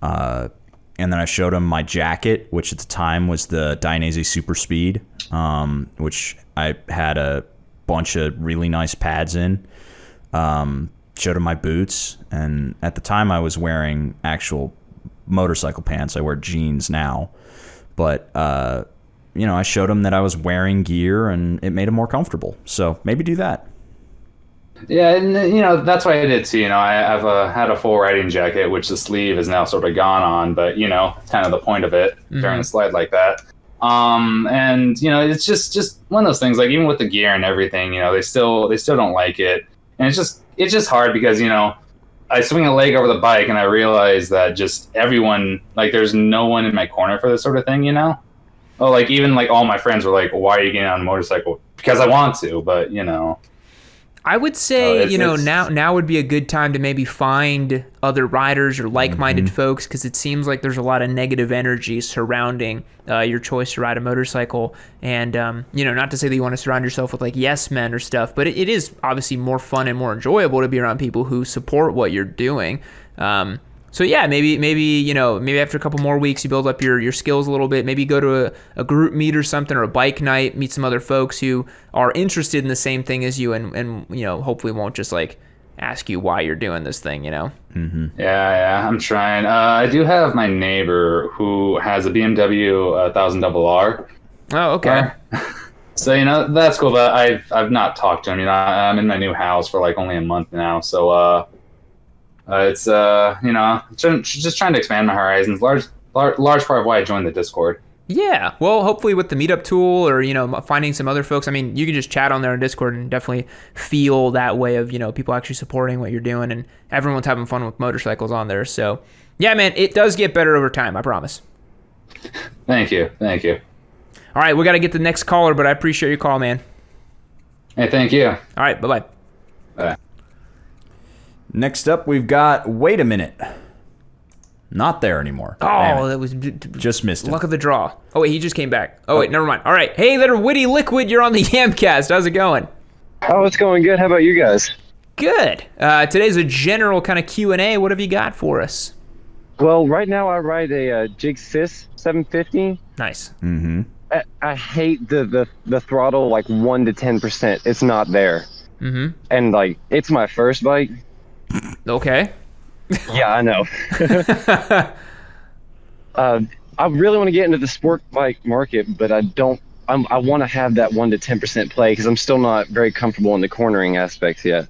Speaker 2: And then I showed them my jacket, which at the time was the Dainese Super Speed, which I had a bunch of really nice pads in. Showed them my boots, and at the time I was wearing actual motorcycle pants. I wear jeans now. But, I showed them that I was wearing gear, and it made them more comfortable. So maybe do that.
Speaker 4: Yeah, and that's what I did too. I've had a full riding jacket, which the sleeve is now sort of gone on, but kind of the point of it during a slide like that. And it's just one of those things. Like even with the gear and everything, they still don't like it, and it's just hard because I swing a leg over the bike and I realize that just everyone, like, there's no one in my corner for this sort of thing. Oh, like even like all my friends were like, "Why are you getting on a motorcycle?" Because I want to, but
Speaker 1: I would say, now would be a good time to maybe find other riders or like-minded folks, because it seems like there's a lot of negative energy surrounding your choice to ride a motorcycle. And, not to say that you want to surround yourself with, like, yes men or stuff, but it is obviously more fun and more enjoyable to be around people who support what you're doing. So yeah, maybe after a couple more weeks, you build up your skills a little bit. Maybe go to a group meet or something, or a bike night, meet some other folks who are interested in the same thing as you, and hopefully won't just like ask you why you're doing this thing.
Speaker 4: Yeah, I'm trying. I do have my neighbor who has a BMW 1000RR.
Speaker 1: Oh, okay.
Speaker 4: So that's cool, but I've not talked to him. I'm in my new house for like only a month now, so. It's just trying to expand my horizons. Large part of why I joined the Discord.
Speaker 1: Yeah, well, hopefully with the meetup tool, or finding some other folks. I mean, you can just chat on there in Discord and definitely feel that way of people actually supporting what you're doing, and everyone's having fun with motorcycles on there. So yeah, man, it does get better over time, I promise.
Speaker 4: Thank you.
Speaker 1: All right, we got to get the next caller, but I appreciate your call, man.
Speaker 4: Hey, thank you. All
Speaker 1: right, bye-bye.
Speaker 4: Bye.
Speaker 2: Next up, we've got Wait a Minute. Not there anymore.
Speaker 1: Oh, that was...
Speaker 2: Just missed him.
Speaker 1: Luck of the draw. Oh, wait, he just came back. Oh, wait, never mind. All right. Hey there, Witty Liquid. You're on the Yamcast. How's it going?
Speaker 5: Oh, it's going good. How about you guys?
Speaker 1: Good. Today's a general kind of Q&A. What have you got for us?
Speaker 5: Well, right now I ride a Jigsys 750.
Speaker 1: Nice.
Speaker 2: Mm-hmm.
Speaker 5: I hate the throttle, like 1 to 10%. It's not there.
Speaker 1: Mm-hmm.
Speaker 5: And, like, it's my first bike.
Speaker 1: Okay.
Speaker 5: Yeah, I know. I really want to get into the sport bike market, but I want to have that 1 to 10% play because I'm still not very comfortable in the cornering aspects yet.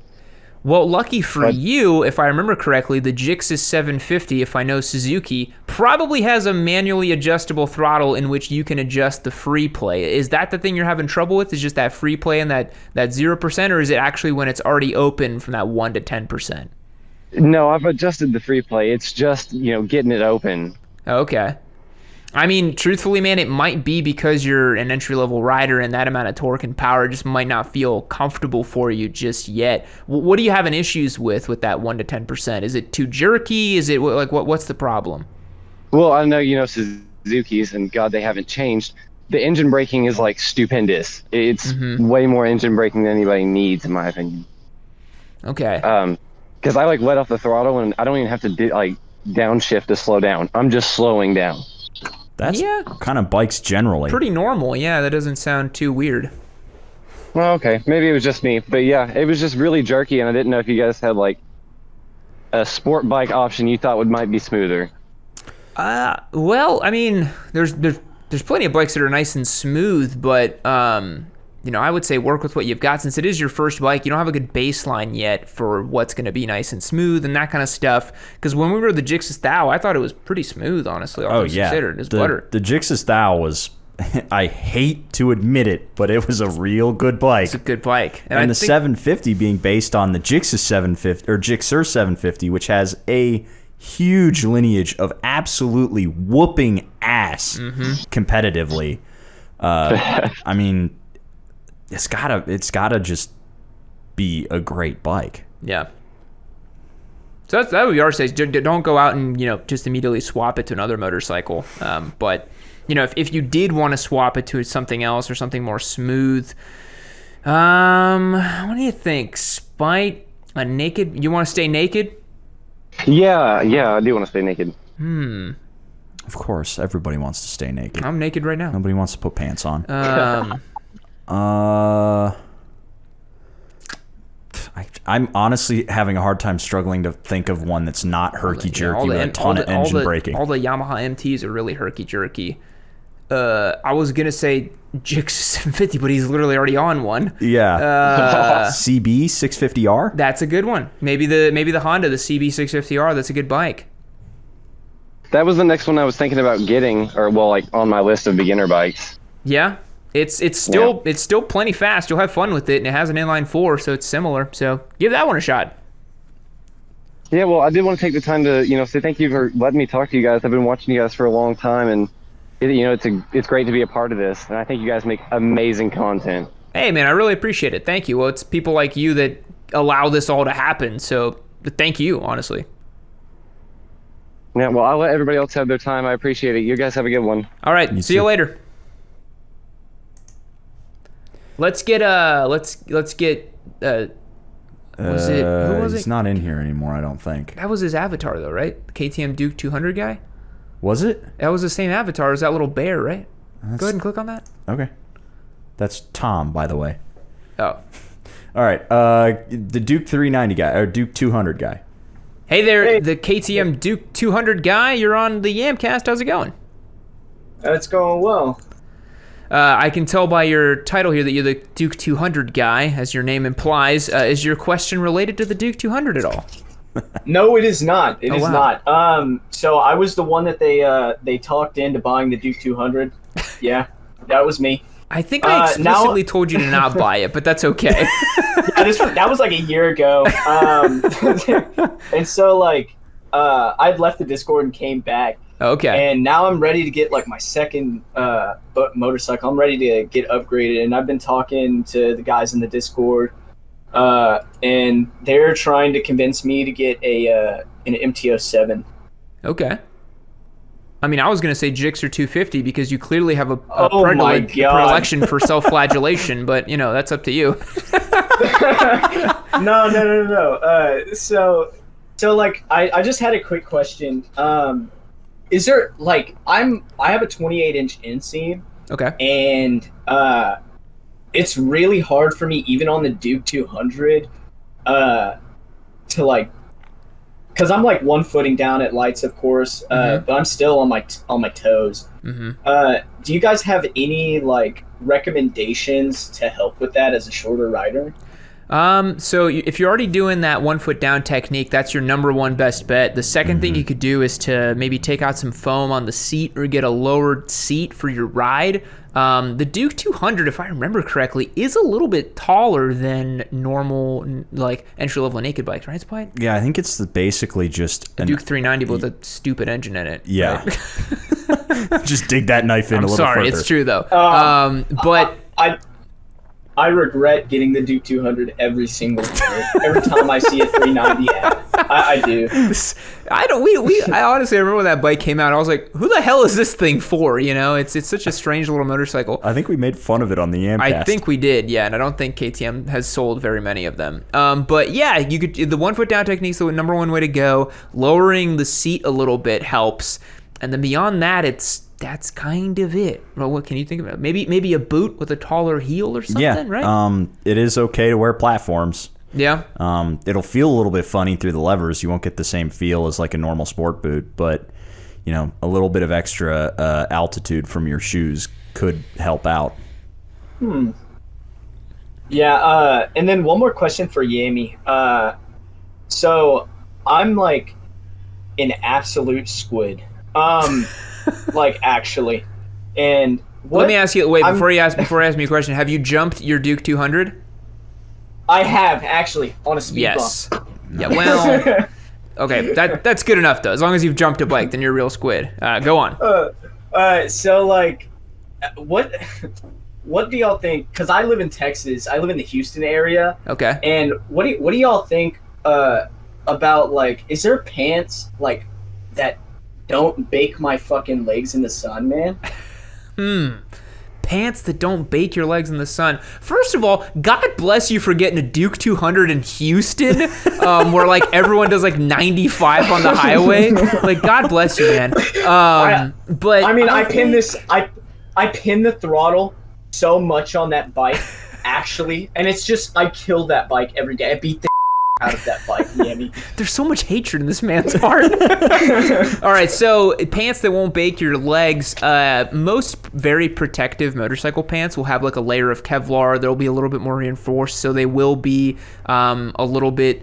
Speaker 1: Well, lucky for you, if I remember correctly, the Jigsys 750, if I know Suzuki, probably has a manually adjustable throttle in which you can adjust the free play. Is that the thing you're having trouble with? Is just that free play and that 0%, or is it actually when it's already open from that 1 to 10%?
Speaker 5: No, I've adjusted the free play. It's just, getting it open.
Speaker 1: Okay. I mean, truthfully, man, it might be because you're an entry-level rider and that amount of torque and power just might not feel comfortable for you just yet. What are you having issues with that 1 to 10%? Is it too jerky? Is it what's the problem?
Speaker 5: Well, I know Suzuki's, and God, they haven't changed. The engine braking is like stupendous. It's way more engine braking than anybody needs, in my opinion.
Speaker 1: Okay.
Speaker 5: Because I let off the throttle and I don't even have to downshift to slow down. I'm just slowing down.
Speaker 2: That's kind of bikes generally.
Speaker 1: Pretty normal, yeah. That doesn't sound too weird.
Speaker 5: Well, okay. Maybe it was just me. But yeah, it was just really jerky, and I didn't know if you guys had a sport bike option you thought might be smoother.
Speaker 1: Well, I mean, there's plenty of bikes that are nice and smooth, but I would say work with what you've got. Since it is your first bike, you don't have a good baseline yet for what's going to be nice and smooth and that kind of stuff. Because when we rode the Jigsys Thou, I thought it was pretty smooth, honestly.
Speaker 2: Oh, yeah.
Speaker 1: It's butter.
Speaker 2: The Jigsys Thou was, I hate to admit it, but it was a real good bike.
Speaker 1: It's a good bike.
Speaker 2: And the 750 being based on the Jigsys 750, or Gixxer 750, which has a huge lineage of absolutely whooping ass competitively. I mean, it's gotta just be a great bike.
Speaker 1: Yeah. So that would be our stage. Don't go out and just immediately swap it to another motorcycle. But if you did want to swap it to something else or something more smooth, what do you think? Spite a naked? You want to stay naked?
Speaker 5: Yeah, I do want to stay naked.
Speaker 2: Of course, everybody wants to stay naked.
Speaker 1: I'm naked right now.
Speaker 2: Nobody wants to put pants on. I'm honestly having a hard time struggling to think of one that's not herky-jerky with a ton of engine braking.
Speaker 1: All the Yamaha MTs are really herky-jerky. I was going to say Jix 750, but he's literally already on one.
Speaker 2: Yeah. CB 650R?
Speaker 1: That's a good one. Maybe the Honda, the CB 650R, that's a good bike.
Speaker 5: That was the next one I was thinking about getting, or on my list of beginner bikes.
Speaker 1: Yeah. It's still plenty fast. You'll have fun with it, and it has an inline 4, so it's similar. So give that one a shot.
Speaker 5: Yeah, well, I did want to take the time to say thank you for letting me talk to you guys. I've been watching you guys for a long time, and it's great to be a part of this. And I think you guys make amazing content.
Speaker 1: Hey, man, I really appreciate it. Thank you. Well, it's people like you that allow this all to happen. So thank you, honestly.
Speaker 5: Yeah, well, I'll let everybody else have their time. I appreciate it. You guys have a good one.
Speaker 1: All right, see you later. Let's get was it who was it?
Speaker 2: He's not in here anymore, I don't think.
Speaker 1: That was his avatar though, right? The KTM Duke 200 guy?
Speaker 2: Was it?
Speaker 1: That was the same avatar as that little bear, right? Go ahead and click on that.
Speaker 2: Okay. That's Tom, by the way.
Speaker 1: Oh.
Speaker 2: All right. The Duke 390 guy, or Duke 200 guy.
Speaker 1: Hey there, the KTM Duke 200 guy. You're on the Yamcast. How's it going?
Speaker 6: It's going well.
Speaker 1: I can tell by your title here that you're the Duke 200 guy, as your name implies. Is your question related to the Duke 200 at all?
Speaker 6: No, it is not. It is
Speaker 1: wow.
Speaker 6: not. So I was the one that they talked into buying the Duke 200. Yeah, that was me.
Speaker 1: I think I explicitly told you to not buy it, but that's okay.
Speaker 6: Yeah, that was like a year ago. And so I'd left the Discord and came back.
Speaker 1: Okay.
Speaker 6: And now I'm ready to get my second motorcycle. I'm ready to get upgraded, and I've been talking to the guys in the Discord, and they're trying to convince me to get an MT-07.
Speaker 1: Okay. I mean, I was going to say Gixxer 250 because you clearly have a predilection for self-flagellation, but that's up to you.
Speaker 6: No. So I just had a quick question. Is there I have a 28-inch inseam.
Speaker 1: Okay.
Speaker 6: And it's really hard for me, even on the Duke 200, to because I'm 1 footing down at lights, of course, but I'm still on my toes.
Speaker 1: Mm-hmm.
Speaker 6: Do you guys have any recommendations to help with that as a shorter rider?
Speaker 1: So if you're already doing that 1 foot down technique, that's your number one best bet. The second thing you could do is to maybe take out some foam on the seat or get a lowered seat for your ride. The Duke 200, if I remember correctly, is a little bit taller than normal, entry-level naked bikes, right, Spite?
Speaker 2: Yeah, I think it's basically just
Speaker 1: a Duke 390 with a stupid engine in it.
Speaker 2: Yeah. Right? Just dig that knife in a little further.
Speaker 1: It's true, though. But...
Speaker 6: I regret getting the Duke 200 every single year. Every time I see a 390 ad, I do.
Speaker 1: I honestly remember when that bike came out. I was like, "Who the hell is this thing for?" It's such a strange little motorcycle.
Speaker 2: I think we made fun of it on the Yamcast.
Speaker 1: I think we did, yeah, and I don't think KTM has sold very many of them. But yeah, you could the 1 foot down technique's the number one way to go. Lowering the seat a little bit helps, and then beyond that, that's kind of it. Well, what can you think about? Maybe a boot with a taller heel or something, right?
Speaker 2: It is okay to wear platforms.
Speaker 1: Yeah.
Speaker 2: It'll feel a little bit funny through the levers. You won't get the same feel as a normal sport boot, but a little bit of extra altitude from your shoes could help out.
Speaker 6: Yeah. And then one more question for Yami. So I'm an absolute squid. Actually, and
Speaker 1: let me ask you. Wait, before you ask me a question, have you jumped your Duke 200?
Speaker 6: I have actually on a speed
Speaker 1: yes.
Speaker 6: bump.
Speaker 1: Yeah. Well, Okay, that's good enough though. As long as you've jumped a bike, then you're a real squid. Go on.
Speaker 6: So like, what do y'all think? Because I live in Texas. I live in the Houston area.
Speaker 1: Okay.
Speaker 6: And what do y'all think about, like, is there pants like that don't bake my fucking legs in the sun, man?
Speaker 1: Pants that don't bake your legs in the sun. First of all, God bless you for getting a Duke 200 in Houston, where like everyone does like 95 on the highway. Like, God bless you, man. But
Speaker 6: I mean, I pin the throttle so much on that bike, actually, and it's just I kill that bike every day. I beat the out of that bike, Yami.
Speaker 1: There's so much hatred in this man's heart. All right, so pants that won't bake your legs. Most very protective motorcycle pants will have like a layer of Kevlar. They'll be a little bit more reinforced, so they will be a little bit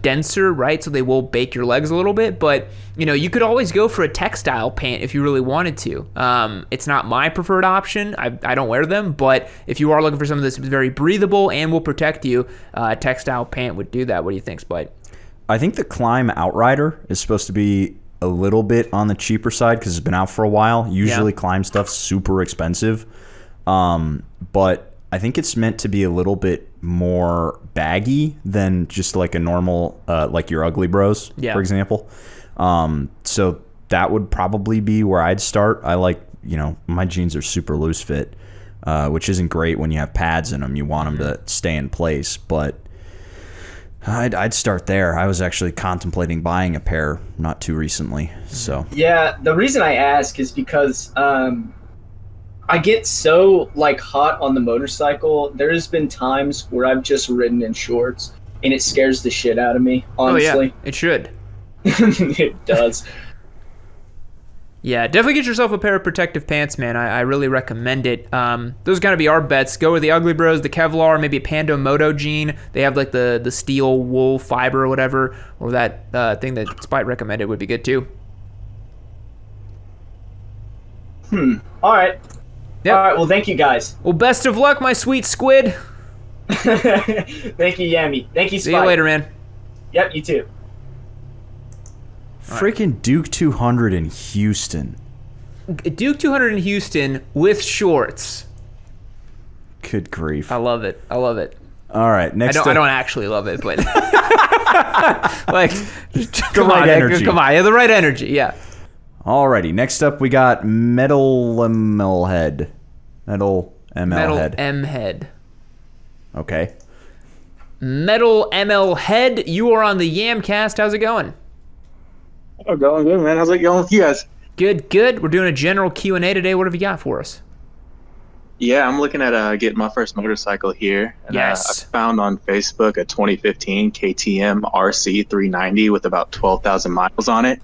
Speaker 1: denser, right? So they will bake your legs a little bit, but you know, you could always go for a textile pant if you really wanted to. It's not my preferred option. I don't wear them, but if you are looking for something that's very breathable and will protect you, a textile pant would do that. What do you think, Spite?
Speaker 2: I think the Climb Outrider is supposed to be a little bit on the cheaper side because it's been out for a while. Usually Climb stuff's super expensive, but I think it's meant to be a little bit more baggy than just like a normal, like your Ugly Bros, for example. So that would probably be where I'd start. I like, you know, my jeans are super loose fit, which isn't great when you have pads in them. You want them to stay in place, but I'd start there. I was actually contemplating buying a pair not too recently. So
Speaker 6: yeah, the reason I ask is because I get so like hot on the motorcycle. There's been times where I've just ridden in shorts and it scares the shit out of me, honestly.
Speaker 1: Oh, yeah, it should.
Speaker 6: It does.
Speaker 1: Yeah, definitely get yourself a pair of protective pants, man. I really recommend it. Those are going to be our bets. Go with the Ugly Bros, the Kevlar, maybe a Pando Moto jean. They have like the steel wool fiber or whatever, or that thing that Spite recommended would be good too.
Speaker 6: All right.
Speaker 1: Yep.
Speaker 6: All right, well, thank you guys.
Speaker 1: Well, best of luck, my sweet squid.
Speaker 6: Thank you, Yami. Thank you, Spike.
Speaker 1: See you later, man.
Speaker 6: Yep, you too.
Speaker 2: freaking Duke 200 in Houston.
Speaker 1: Duke 200 in Houston with shorts.
Speaker 2: Good grief.
Speaker 1: I love it. I love it.
Speaker 2: All right, next
Speaker 1: I don't actually love it, but like
Speaker 2: the right energy.
Speaker 1: Come on, yeah, the right energy, yeah.
Speaker 2: Alrighty, next up we got Metal ML Head. Metal ML
Speaker 1: M Head.
Speaker 2: Okay.
Speaker 1: Metal ML Head, you are on the Yamcast. How's it going?
Speaker 7: Oh, going good, man. How's it going with you guys?
Speaker 1: Good, good. We're doing a general Q&A today. What have you got for us?
Speaker 7: Yeah, I'm looking at getting my first motorcycle here. And,
Speaker 1: Yes.
Speaker 7: I found on Facebook a 2015 KTM RC 390 with about 12,000 miles on it.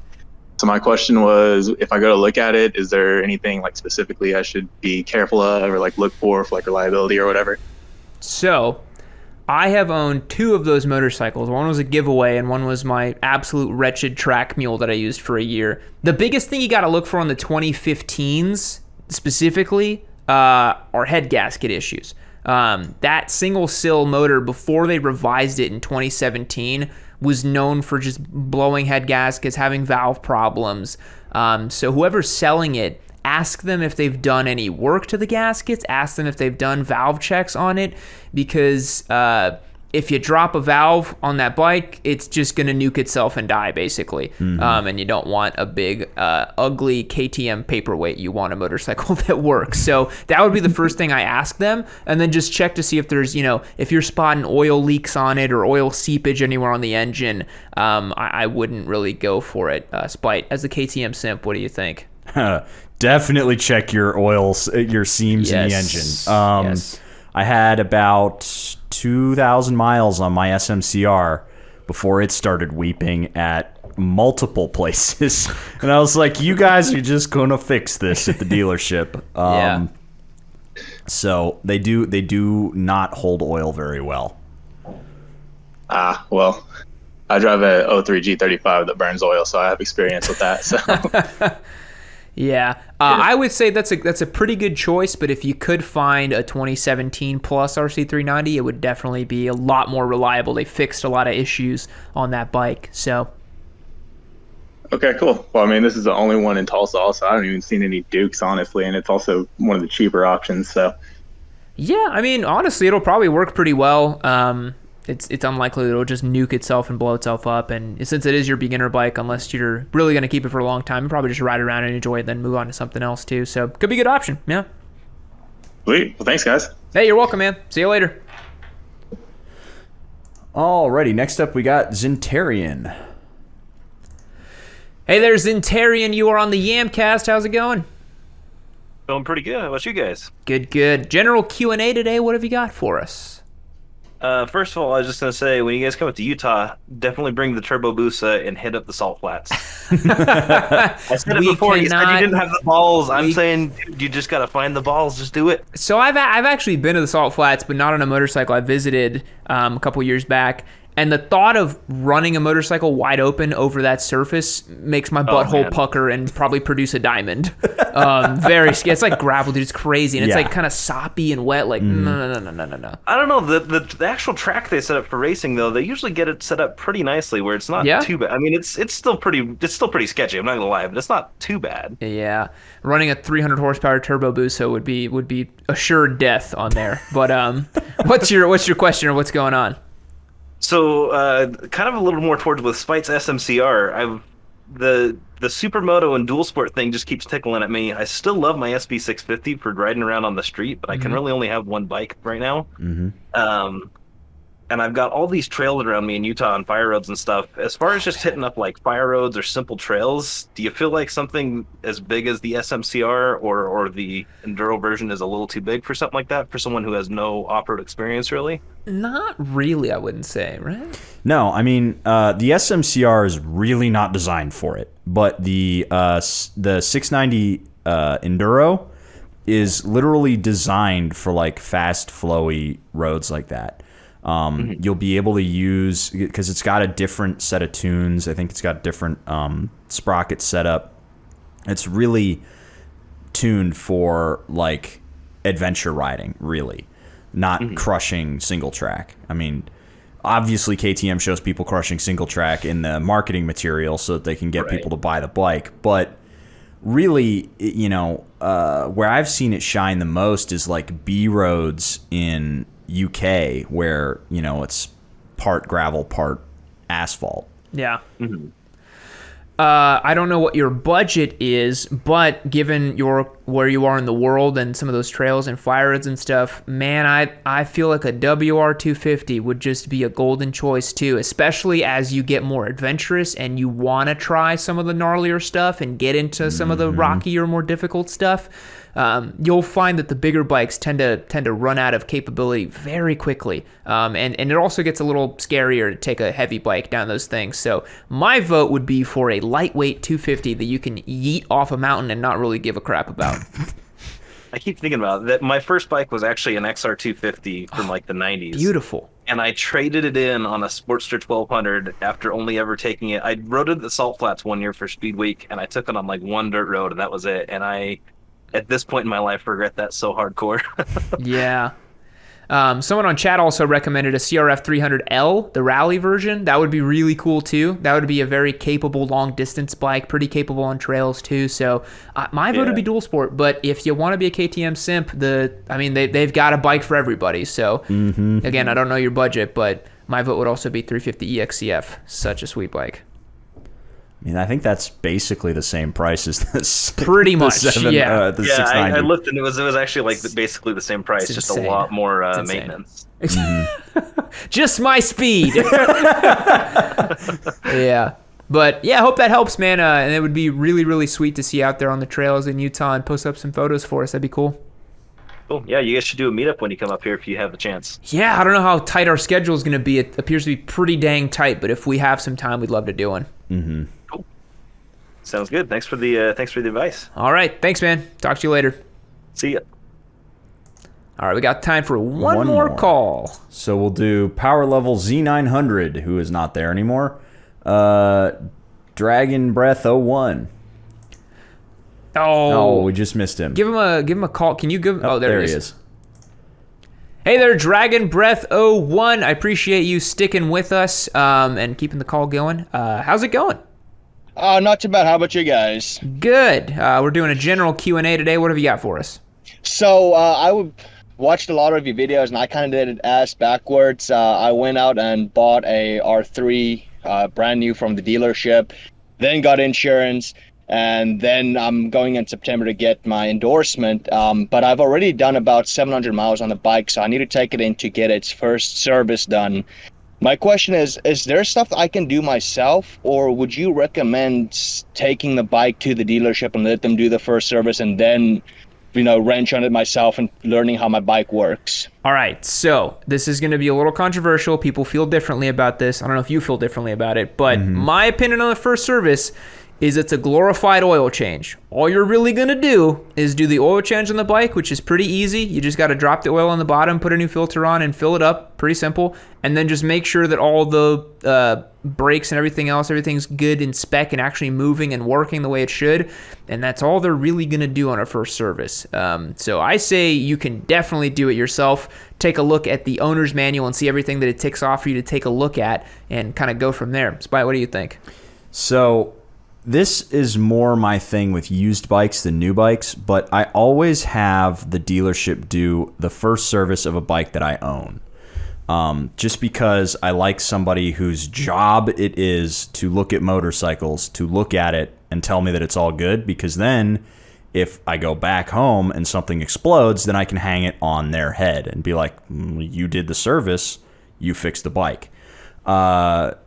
Speaker 7: So my question was, if I go to look at it, is there anything like specifically I should be careful of or like look for like reliability or whatever?
Speaker 1: So, I have owned two of those motorcycles. One was a giveaway, and one was my absolute wretched track mule that I used for a year. The biggest thing you got to look for on the 2015s, specifically, are head gasket issues. That single sill motor, before they revised it in 2017, was known for just blowing head gaskets, having valve problems. So whoever's selling it, ask them if they've done any work to the gaskets, ask them if they've done valve checks on it, because if you drop a valve on that bike, it's just going to nuke itself and die, basically. Mm-hmm. And you don't want a big, ugly KTM paperweight. You want a motorcycle that works. So that would be the first thing I ask them. And then just check to see if there's, if you're spotting oil leaks on it or oil seepage anywhere on the engine. I wouldn't really go for it. Spite, as a KTM simp, what do you think?
Speaker 2: Definitely check your oils, your seams in the engine.
Speaker 1: Yes.
Speaker 2: I had about 2,000 miles on my SMCR before it started weeping at multiple places. And I was like, you guys are just going to fix this at the dealership.
Speaker 1: Yeah.
Speaker 2: So they do not hold oil very well.
Speaker 7: Well, I drive a 03 G35 that burns oil, so I have experience with that. So.
Speaker 1: Yeah, I would say that's a pretty good choice, but if you could find a 2017 plus RC390, it would definitely be a lot more reliable. They fixed a lot of issues on that bike, so
Speaker 7: Okay, cool. Well, I mean, this is the only one in Tulsa. Also, I haven't even seen any Dukes, honestly, and it's also one of the cheaper options. So,
Speaker 1: Yeah, I mean, honestly, it'll probably work pretty well. It's unlikely that it'll just nuke itself and blow itself up. And since it is your beginner bike, unless you're really going to keep it for a long time, you probably just ride around and enjoy it, then move on to something else too. So could be a good option. Yeah.
Speaker 7: sweet. Well, thanks, guys.
Speaker 1: Hey, you're welcome, man. See you later.
Speaker 2: Alrighty, next up we got Zintarian.
Speaker 1: Hey there, Zintarian. You are on the Yamcast. How's it going?
Speaker 8: Going pretty good. How about you guys?
Speaker 1: Good, good. General Q&A today. What have you got for us?
Speaker 8: First of all, I was just going to say, when you guys come up to Utah, definitely bring the Turbo Busa and hit up the salt flats. I said it before. You said you didn't have the balls. I'm saying, dude, you just got to find the balls. Just do it.
Speaker 1: So I've actually been to the salt flats, but not on a motorcycle. I visited a couple years back. And the thought of running a motorcycle wide open over that surface makes my butthole pucker and probably produce a diamond. Very scary. It's like gravel, dude. It's crazy. And it's like kind of soppy and wet. Like, no.
Speaker 8: I don't know. The actual track they set up for racing, though, they usually get it set up pretty nicely where it's not too bad. I mean, it's still pretty sketchy. I'm not going to lie, but it's not too bad.
Speaker 1: Yeah. Running a 300 horsepower Turbo Busa would be assured death on there. But what's your question or what's going on?
Speaker 8: So, kind of a little more towards with Spite's SMCR. The Supermoto and Dual Sport thing just keeps tickling at me. I still love my SB650 for riding around on the street, but I can really only have one bike right now. And I've got all these trails around me in Utah on fire roads and stuff. As far as just hitting up like fire roads or simple trails, do you feel like something as big as the SMCR or the Enduro version is a little too big for something like that for someone who has no off-road experience, really?
Speaker 1: Not really, I wouldn't say, right?
Speaker 2: No, I mean, the SMCR is really not designed for it, but the 690 Enduro is literally designed for like fast, flowy roads like that. You'll be able to use, because it's got a different set of tunes. I think it's got different sprocket setup. It's really tuned for like adventure riding, really, not crushing single track. I mean, obviously KTM shows people crushing single track in the marketing material so that they can get people to buy the bike. But really, you know, where I've seen it shine the most is like B roads in UK, where, you know, it's part gravel, part asphalt.
Speaker 1: Yeah. I don't know what your budget is, but given where you are in the world and some of those trails and fire roads and stuff, man, I feel like a WR250 would just be a golden choice too, especially as you get more adventurous and you want to try some of the gnarlier stuff and get into some of the rockier, more difficult stuff. You'll find that the bigger bikes tend to run out of capability very quickly, and it also gets a little scarier to take a heavy bike down those things. So my vote would be for a lightweight 250 that you can yeet off a mountain and not really give a crap about.
Speaker 8: I keep thinking about that. My first bike was actually an XR250 from like the 90s.
Speaker 1: Beautiful. And
Speaker 8: I traded it in on a Sportster 1200 after only ever taking it. I rode it at the Salt Flats one year for Speed Week, and I took it on like one dirt road, and that was it. And I, at this point in my life, regret that so hardcore.
Speaker 1: Yeah. Someone on chat also recommended a CRF 300L, the rally version. That would be really cool too. That would be a very capable long distance bike, pretty capable on trails too. So my vote would be Dual Sport. But if you want to be a KTM simp, they've got a bike for everybody. So again, I don't know your budget, but my vote would also be 350 EXCF. Such a sweet bike.
Speaker 2: I mean, I think that's basically the same price as this.
Speaker 1: Pretty much,
Speaker 2: the 690.
Speaker 8: I looked and it was actually like basically the same price, just a lot more maintenance.
Speaker 1: Just my speed. Yeah. But yeah, I hope that helps, man. And it would be really, really sweet to see you out there on the trails in Utah and post up some photos for us. That'd be cool.
Speaker 8: Cool. Yeah, you guys should do a meetup when you come up here if you have the chance.
Speaker 1: Yeah, I don't know how tight our schedule is going to be. It appears to be pretty dang tight, but if we have some time, we'd love to do one.
Speaker 8: Cool. Sounds good. Thanks for the advice.
Speaker 1: All right. Thanks, man. Talk to you later.
Speaker 8: See ya.
Speaker 1: All right, we got time for one more call.
Speaker 2: So we'll do Power Level Z900, who is not there anymore. Dragon Breath 01. Oh, we just missed him.
Speaker 1: Give him a call. Can you give? Oh,
Speaker 2: there he is.
Speaker 1: Hey there, Dragon Breath 01. I appreciate you sticking with us and keeping the call going. How's it going?
Speaker 9: Not too bad. How about you guys?
Speaker 1: Good. We're doing a general Q&A today. What have you got for us?
Speaker 9: So watched a lot of your videos, and I kind of did it ass backwards. I went out and bought a R3 brand new from the dealership, then got insurance, and then I'm going in September to get my endorsement. But I've already done about 700 miles on the bike, so I need to take it in to get its first service done. My question is there stuff I can do myself, or would you recommend taking the bike to the dealership and let them do the first service and then, wrench on it myself and learning how my bike works?
Speaker 1: All right, so this is going to be a little controversial. People feel differently about this. I don't know if you feel differently about it, but my opinion on the first service is it's a glorified oil change. All you're really going to do is do the oil change on the bike, which is pretty easy. You just got to drop the oil on the bottom, put a new filter on, and fill it up. Pretty simple. And then just make sure that all the brakes and everything else, everything's good in spec and actually moving and working the way it should. And that's all they're really going to do on a first service. So I say you can definitely do it yourself. Take a look at the owner's manual and see everything that it ticks off for you to take a look at and kind of go from there. Spite, what do you think?
Speaker 2: So this is more my thing with used bikes than new bikes, but I always have the dealership do the first service of a bike that I own. Just because I like somebody whose job it is to look at motorcycles, to look at it and tell me that it's all good, because then if I go back home and something explodes, then I can hang it on their head and be like, you did the service, you fixed the bike. But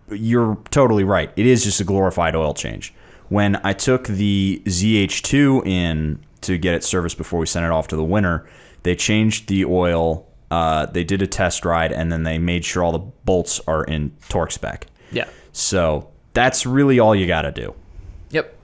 Speaker 2: you're totally right. It is just a glorified oil change. When I took the ZH2 in to get it serviced before we sent it off to the winter, they changed the oil, they did a test ride, and then they made sure all the bolts are in torque spec.
Speaker 1: Yeah.
Speaker 2: So that's really all you got to do.
Speaker 1: Yep.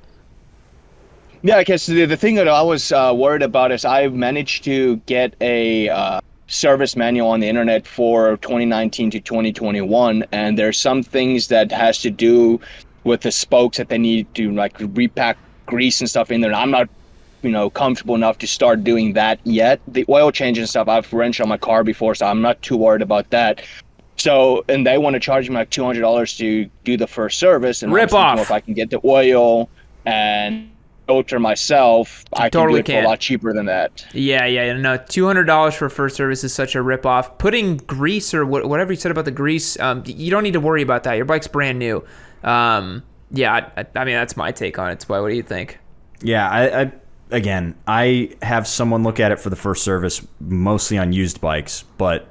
Speaker 9: Yeah, because the thing that I was worried about is I managed to get a service manual on the internet for 2019 to 2021, and there's some things that has to do with the spokes that they need to like repack grease and stuff in there. And I'm not comfortable enough to start doing that yet. The oil change and stuff I've wrenched on my car before, so I'm not too worried about that. So, and they want to charge me like $200 to do the first service, and
Speaker 1: rip off.
Speaker 9: If I can get the oil and filter myself, I can
Speaker 1: totally
Speaker 9: do it for a lot cheaper than that.
Speaker 1: Yeah, no, $200 for first service is such a ripoff. Putting grease or whatever you said about the grease, you don't need to worry about that. Your bike's brand new. I mean, that's my take on it. Why? What do you think?
Speaker 2: Yeah, I have someone look at it for the first service, mostly on used bikes, but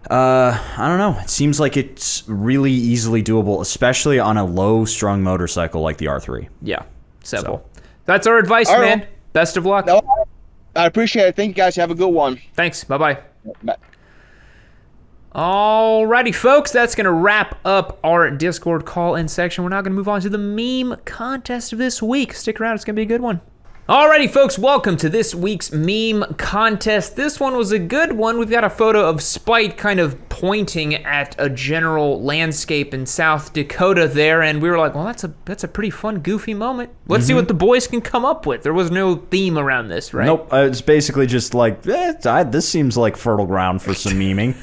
Speaker 2: I don't know. It seems like it's really easily doable, especially on a low-strung motorcycle like the R3.
Speaker 1: Yeah. Simple. So, that's our advice, man. Best of luck.
Speaker 9: No, I appreciate it. Thank you, guys. Have a good one.
Speaker 1: Thanks. Bye-bye.
Speaker 9: Bye.
Speaker 1: Alrighty, folks. That's going to wrap up our Discord call-in section. We're now going to move on to the meme contest of this week. Stick around. It's going to be a good one. Alrighty, folks, welcome to this week's meme contest. This one was a good one. We've got a photo of Spite kind of pointing at a general landscape in South Dakota there, and we were like, well, that's a pretty fun, goofy moment. Let's see what the boys can come up with. There was no theme around this, right?
Speaker 2: Nope, it's basically just like, this seems like fertile ground for some memeing.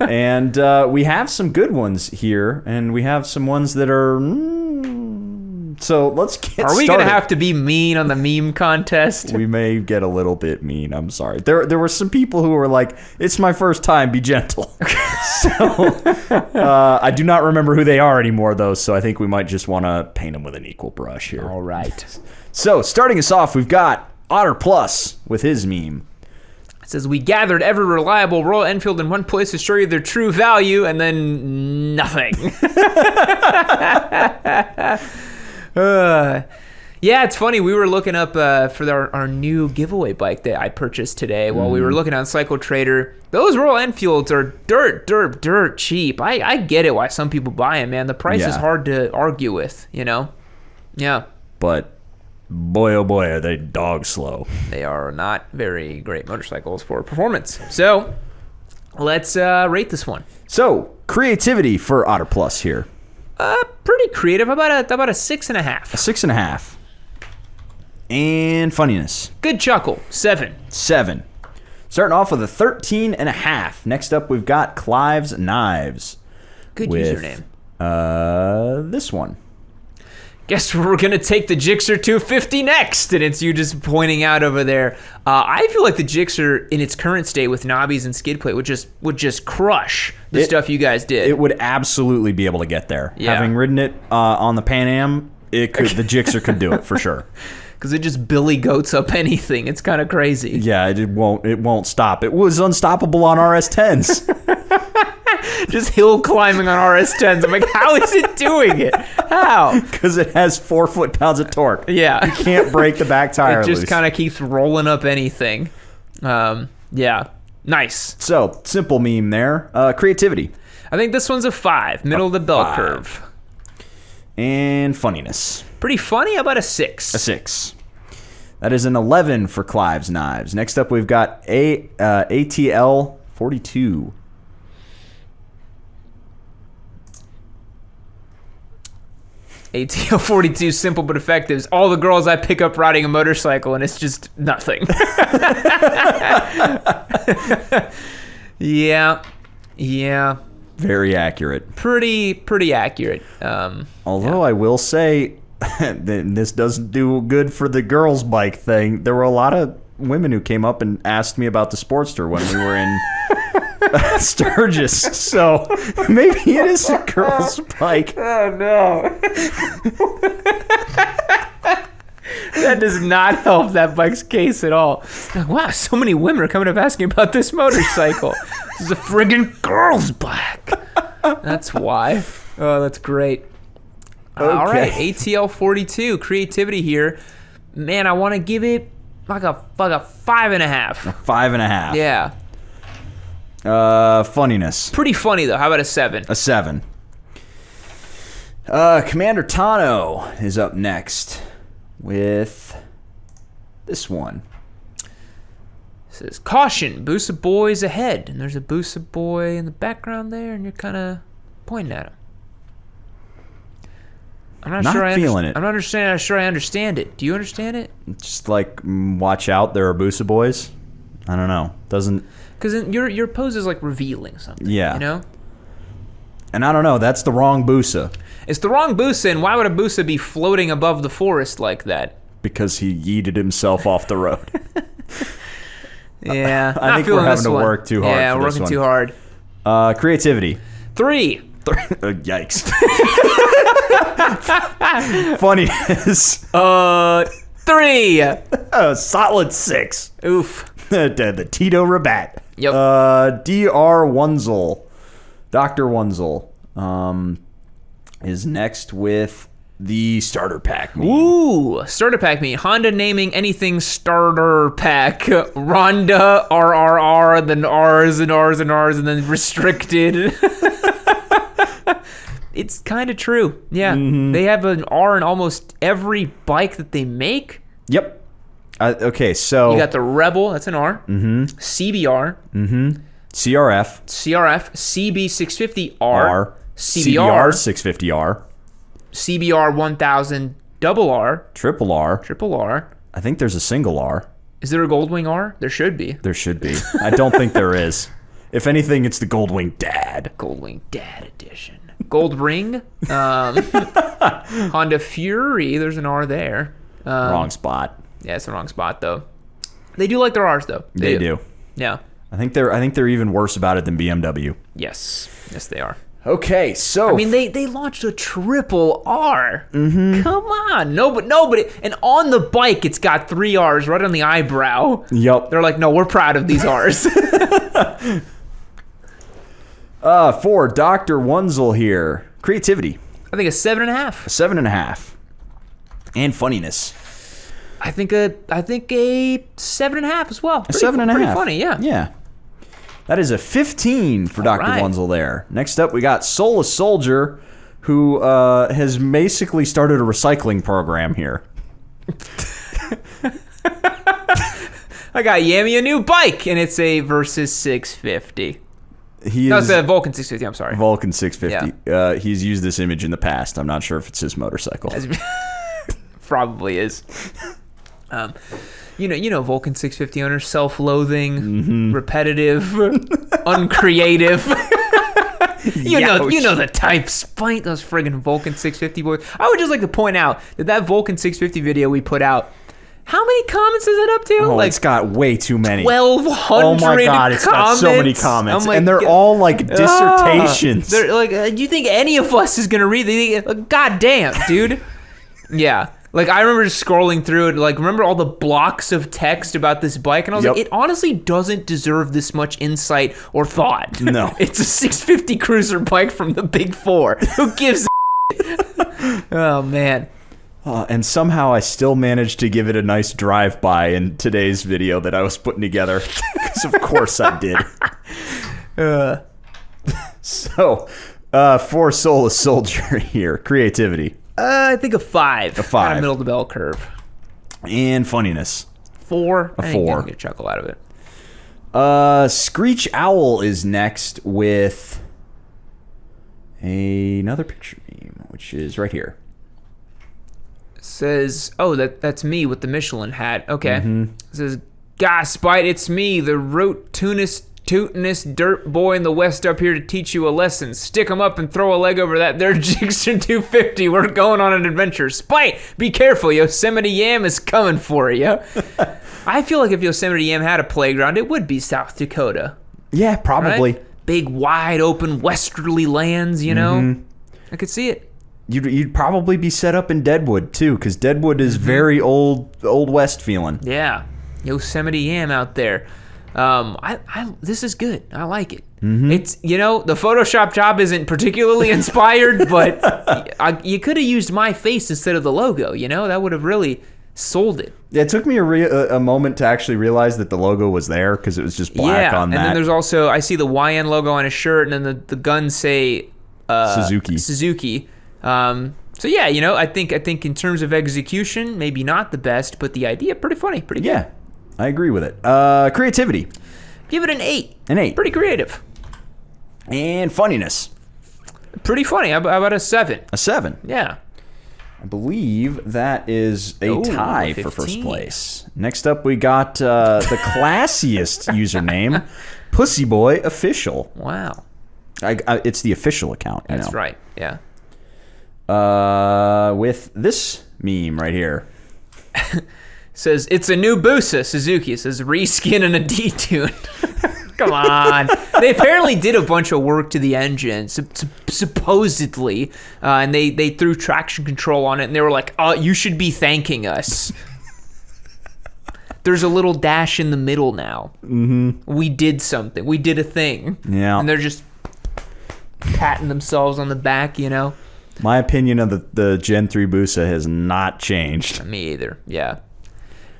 Speaker 2: And we have some good ones here, and we have some ones that are... So let's get started.
Speaker 1: Are we going to have to be mean on the meme contest?
Speaker 2: We may get a little bit mean. I'm sorry. There were some people who were like, it's my first time, be gentle. So I do not remember who they are anymore, though, so I think we might just want to paint them with an equal brush here.
Speaker 1: All right.
Speaker 2: So starting us off, we've got Otter Plus with his meme.
Speaker 1: It says, we gathered every reliable Royal Enfield in one place to show you their true value, and then nothing. Yeah, it's funny. We were looking up for our new giveaway bike that I purchased today while we were looking on Cycle Trader. Those Royal Enfields are dirt cheap. I get it why some people buy them, man. The price is hard to argue with, Yeah.
Speaker 2: But boy, oh boy, are they dog slow.
Speaker 1: They are not very great motorcycles for performance. So let's rate this one.
Speaker 2: So creativity for Otter Plus here.
Speaker 1: Pretty creative. About a 6.5.
Speaker 2: A 6.5. And funniness.
Speaker 1: Good chuckle. 7.
Speaker 2: Starting off with a 13.5. Next up, we've got Clive's Knives.
Speaker 1: Good username.
Speaker 2: This one.
Speaker 1: Guess we're gonna take the Gixxer 250 next, and it's you just pointing out over there. I feel like the Gixxer in its current state with knobbies and skid plate would just crush the stuff you guys did.
Speaker 2: It would absolutely be able to get there.
Speaker 1: Yeah.
Speaker 2: Having ridden it on the Pan Am, the Gixxer could do it for sure.
Speaker 1: Because it just billy goats up anything. It's kind of crazy.
Speaker 2: Yeah, it won't stop. It was unstoppable on RS10s.
Speaker 1: Just hill climbing on RS10s. I'm like, how is it doing it? How?
Speaker 2: Because it has 4 foot-pounds of torque.
Speaker 1: Yeah.
Speaker 2: You can't break the back tire
Speaker 1: It just
Speaker 2: loose.
Speaker 1: kind of keeps rolling up anything. Yeah. Nice.
Speaker 2: So, simple meme there. Creativity.
Speaker 1: I think this one's a 5. Middle of the bell curve.
Speaker 2: And funniness.
Speaker 1: Pretty funny. How about a 6?
Speaker 2: A 6. That is an 11 for Clive's Knives. Next up, we've got ATL 42.
Speaker 1: ATL 42, simple but effective. It's all the girls I pick up riding a motorcycle, and it's just nothing. Yeah.
Speaker 2: Very accurate.
Speaker 1: Pretty accurate.
Speaker 2: Although I will say, this doesn't do good for the girls' bike thing. There were a lot of women who came up and asked me about the Sportster when we were in Sturgis. So maybe it is a girl's bike.
Speaker 1: Oh, no. That does not help that bike's case at all. Like, wow, so many women are coming up asking about this motorcycle. This is a friggin' girl's bike. That's why. Oh, that's great. All right, ATL 42, creativity here. Man, I want to give it like a 5.5.
Speaker 2: 5.5.
Speaker 1: Yeah.
Speaker 2: Funniness.
Speaker 1: Pretty funny, though. How about a 7?
Speaker 2: A 7. Commander Tano is up next with this one.
Speaker 1: It says, caution, Busa boys ahead. And there's a Busa boy in the background there, and you're kind of pointing at him. I'm not sure
Speaker 2: feeling it.
Speaker 1: I'm not sure I understand it. Do you understand it?
Speaker 2: Just like, watch out, there are Busa boys. I don't know. Doesn't...
Speaker 1: Because your pose is like revealing something.
Speaker 2: Yeah.
Speaker 1: You know?
Speaker 2: And I don't know, that's the wrong Busa.
Speaker 1: It's the wrong Busa, and why would a Busa be floating above the forest like that?
Speaker 2: Because he yeeted himself off the road.
Speaker 1: Yeah.
Speaker 2: I think we're having to work too hard.
Speaker 1: Yeah,
Speaker 2: for
Speaker 1: we're
Speaker 2: this
Speaker 1: working
Speaker 2: one.
Speaker 1: too hard.
Speaker 2: Creativity.
Speaker 1: 3.
Speaker 2: Yikes. Funniness.
Speaker 1: 3.
Speaker 2: Solid 6.
Speaker 1: Oof.
Speaker 2: the Tito Rabat.
Speaker 1: Yep.
Speaker 2: Dr. Wunzel. Dr. Wunzel is next with the starter pack meme.
Speaker 1: Ooh, starter pack meme. Honda naming anything starter pack. Ronda, RRR, then R's and R's and R's, and then restricted. It's kind of true. Yeah. Mm-hmm. They have an R in almost every bike that they make.
Speaker 2: Yep. Okay, so...
Speaker 1: You got the Rebel, that's an R.
Speaker 2: Mm-hmm.
Speaker 1: CBR.
Speaker 2: Mm-hmm. CRF.
Speaker 1: CB650R.
Speaker 2: R.
Speaker 1: CBR.
Speaker 2: 650R.
Speaker 1: CBR 1000 double R.
Speaker 2: Triple R.
Speaker 1: Triple R.
Speaker 2: I think there's a single R.
Speaker 1: Is there a Goldwing R? There should be.
Speaker 2: There should be. I don't think there is. If anything, it's the Goldwing Dad.
Speaker 1: Goldwing Dad edition. Gold Ring. Honda Fury. There's an R there.
Speaker 2: Wrong spot.
Speaker 1: Yeah, it's the wrong spot though. They do like their R's though.
Speaker 2: They do.
Speaker 1: Yeah.
Speaker 2: I think they're even worse about it than BMW.
Speaker 1: Yes. Yes, they are.
Speaker 2: Okay, so
Speaker 1: I mean, they launched a triple R.
Speaker 2: Mm-hmm.
Speaker 1: Come on, nobody, and on the bike, it's got 3 R's right on the eyebrow.
Speaker 2: Yep.
Speaker 1: They're like, no, we're proud of these R's.
Speaker 2: For Dr. Wunzel here, creativity.
Speaker 1: I think a 7.5.
Speaker 2: A 7.5. And funniness.
Speaker 1: I think a 7.5 as well.
Speaker 2: A 7.5.
Speaker 1: Pretty funny, yeah.
Speaker 2: Yeah. That is a 15 for Dr.
Speaker 1: Right.
Speaker 2: Wunzel there. Next up, we got Soulless Soldier, who has basically started a recycling program here.
Speaker 1: I got Yami a new bike, and it's a Versys 650.
Speaker 2: No,
Speaker 1: it's a Vulcan 650, I'm sorry.
Speaker 2: Vulcan 650. He's used this image in the past. I'm not sure if it's his motorcycle.
Speaker 1: Probably is. You know, Vulcan 650 owners, self-loathing, repetitive, uncreative. You know the type. Spite those friggin' Vulcan 650 boys. I would just like to point out that Vulcan 650 video we put out, how many comments is it up to?
Speaker 2: Oh, it's got way too many.
Speaker 1: 1,200
Speaker 2: Oh my god, it's got so many comments, and they're all like dissertations.
Speaker 1: They're like, do you think any of us is gonna read? They think, God damn, dude. Yeah. Like, I remember just scrolling through it, like, remember all the blocks of text about this bike? And I was like, it honestly doesn't deserve this much insight or thought.
Speaker 2: No.
Speaker 1: It's a 650 cruiser bike from the Big Four. Who gives a Oh, man.
Speaker 2: And somehow I still managed to give it a nice drive-by in today's video that I was putting together. Because of course I did. So, for Soulless Soldier here, creativity.
Speaker 1: I think a 5.
Speaker 2: A 5.
Speaker 1: Kind of middle of the bell curve.
Speaker 2: And funniness.
Speaker 1: 4.
Speaker 2: A
Speaker 1: I
Speaker 2: 4.
Speaker 1: I get a chuckle out of it.
Speaker 2: Screech Owl is next with another picture meme, which is right here.
Speaker 1: Says, oh, that's me with the Michelin hat. Okay. Says, gosh, Spite, it's me, the tootinest dirt boy in the West up here to teach you a lesson. Stick 'em up and throw a leg over that there Gixxer 250. We're going on an adventure. Spite, be careful. Yosemite Yam is coming for you. I feel like if Yosemite Yam had a playground, it would be South Dakota.
Speaker 2: Yeah, probably.
Speaker 1: Right? Big, wide open, westerly lands, you know? I could see it.
Speaker 2: You'd probably be set up in Deadwood, too, because Deadwood is very old West feeling.
Speaker 1: Yeah. Yosemite Yam out there. This is good. I like it. It's, the Photoshop job isn't particularly inspired, but you could have used my face instead of the logo, That would have really sold it.
Speaker 2: Yeah, it took me a moment to actually realize that the logo was there because it was just black on that.
Speaker 1: And then there's also, I see the YN logo on his shirt, and then the guns say Suzuki. So yeah, I think in terms of execution, maybe not the best, but the idea pretty funny, pretty good.
Speaker 2: Yeah, I agree with it. Creativity.
Speaker 1: Give it an 8.
Speaker 2: An 8.
Speaker 1: Pretty creative.
Speaker 2: And funniness.
Speaker 1: Pretty funny. How about a 7?
Speaker 2: A 7.
Speaker 1: Yeah.
Speaker 2: I believe that is a tie
Speaker 1: 15.
Speaker 2: for first place. Next up, we got the classiest username, Pussyboy Official.
Speaker 1: Wow.
Speaker 2: It's the official account.
Speaker 1: That's right. Yeah.
Speaker 2: With this meme right here.
Speaker 1: Says, it's a new Busa, Suzuki. It says, reskin and a detune. Come on. They apparently did a bunch of work to the engine, supposedly, and they threw traction control on it, and they were like, you should be thanking us. There's a little dash in the middle now. We did something. We did a thing.
Speaker 2: Yeah.
Speaker 1: And they're just patting themselves on the back,
Speaker 2: My opinion of the Gen 3 Busa has not changed.
Speaker 1: Me either, yeah.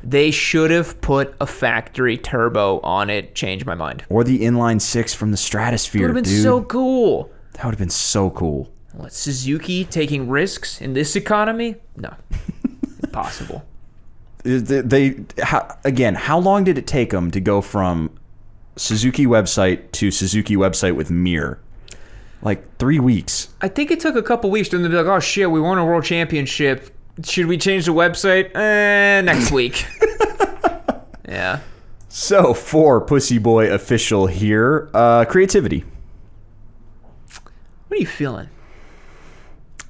Speaker 1: They should have put a factory turbo on it. Changed my mind.
Speaker 2: Or the inline 6 from the Stratosphere, dude.
Speaker 1: That would have been so cool.
Speaker 2: That would have been so cool.
Speaker 1: What, Suzuki taking risks in this economy? No. Impossible.
Speaker 2: How long did it take them to go from Suzuki website to Suzuki website with mirror? Like 3 weeks.
Speaker 1: I think it took a couple weeks for them to be like, oh shit, we won a world championship. Should we change the website? Next week. Yeah.
Speaker 2: So for Pussyboy Official here, creativity.
Speaker 1: What are you feeling?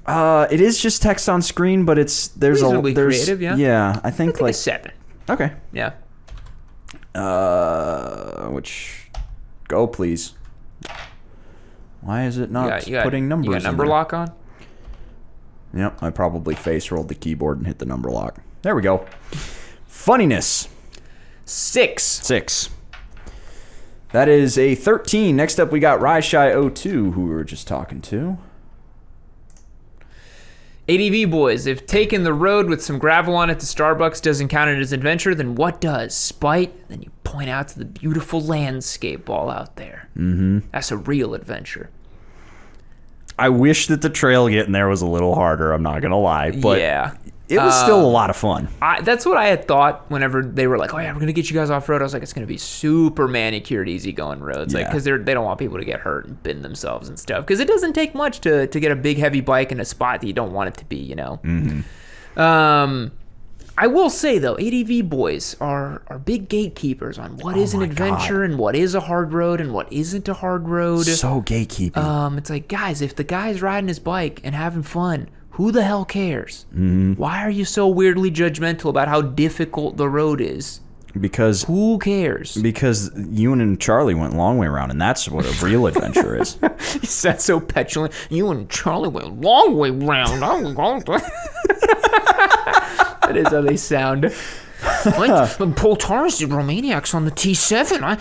Speaker 2: It is just text on screen, but there's
Speaker 1: reasonably creative, yeah.
Speaker 2: Yeah, I think like
Speaker 1: a 7.
Speaker 2: Okay.
Speaker 1: Yeah.
Speaker 2: Go please. Why is it not putting numbers in?
Speaker 1: You got number lock on?
Speaker 2: Yep, I probably face rolled the keyboard and hit the number lock. There we go. Funniness.
Speaker 1: 6.
Speaker 2: That is a 13. Next up, we got Raishai02, who we were just talking to.
Speaker 1: ADV boys, if taking the road with some gravel on it to Starbucks doesn't count as an adventure, then what does? Spite? Then you point out to the beautiful landscape all out there. That's a real adventure.
Speaker 2: I wish that the trail getting there was a little harder, I'm not going to lie. But
Speaker 1: yeah.
Speaker 2: It was still a lot of fun.
Speaker 1: That's what I had thought whenever they were like, oh yeah, we're going to get you guys off-road. I was like, it's going to be super manicured, easy-going roads.
Speaker 2: Yeah.
Speaker 1: Like, because they don't want people to get hurt and bend themselves and stuff. Because it doesn't take much to get a big, heavy bike in a spot that you don't want it to be, I will say though, ADV boys are big gatekeepers on what is an adventure and what is a hard road and what isn't a hard road.
Speaker 2: So gatekeeping.
Speaker 1: It's like, guys, if the guy's riding his bike and having fun, who the hell cares? Why are you so weirdly judgmental about how difficult the road is?
Speaker 2: Because
Speaker 1: who cares?
Speaker 2: Because you and Charlie went a long way around, and that's what a real adventure is.
Speaker 1: He said so petulant. You and Charlie went a long way round. That is how they sound. Poltars did Romaniacs on the T7.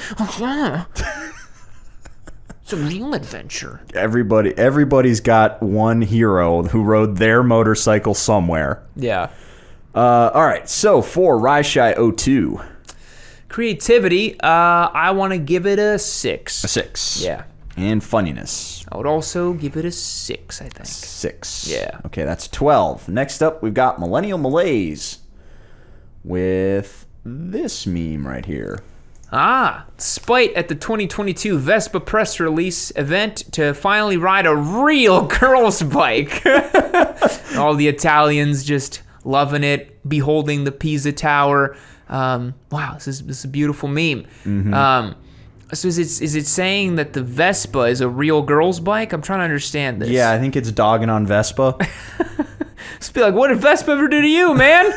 Speaker 1: It's a real adventure.
Speaker 2: Everybody's got one hero who rode their motorcycle somewhere.
Speaker 1: Yeah.
Speaker 2: All right, so for Raishai02.
Speaker 1: Creativity, I want to give it a 6.
Speaker 2: A 6.
Speaker 1: Yeah.
Speaker 2: And funniness.
Speaker 1: I would also give it a 6, I think.
Speaker 2: 6.
Speaker 1: Yeah.
Speaker 2: Okay, that's 12. Next up, we've got Millennial Malaise with this meme right here.
Speaker 1: Spite at the 2022 Vespa press release event to finally ride a real girl's bike. All the Italians just loving it, beholding the Pisa Tower. Wow, this is a beautiful meme. So is it saying that the Vespa is a real girl's bike? I'm trying to understand this.
Speaker 2: Yeah, I think it's dogging on Vespa.
Speaker 1: Just be like, what did Vespa ever do to you, man?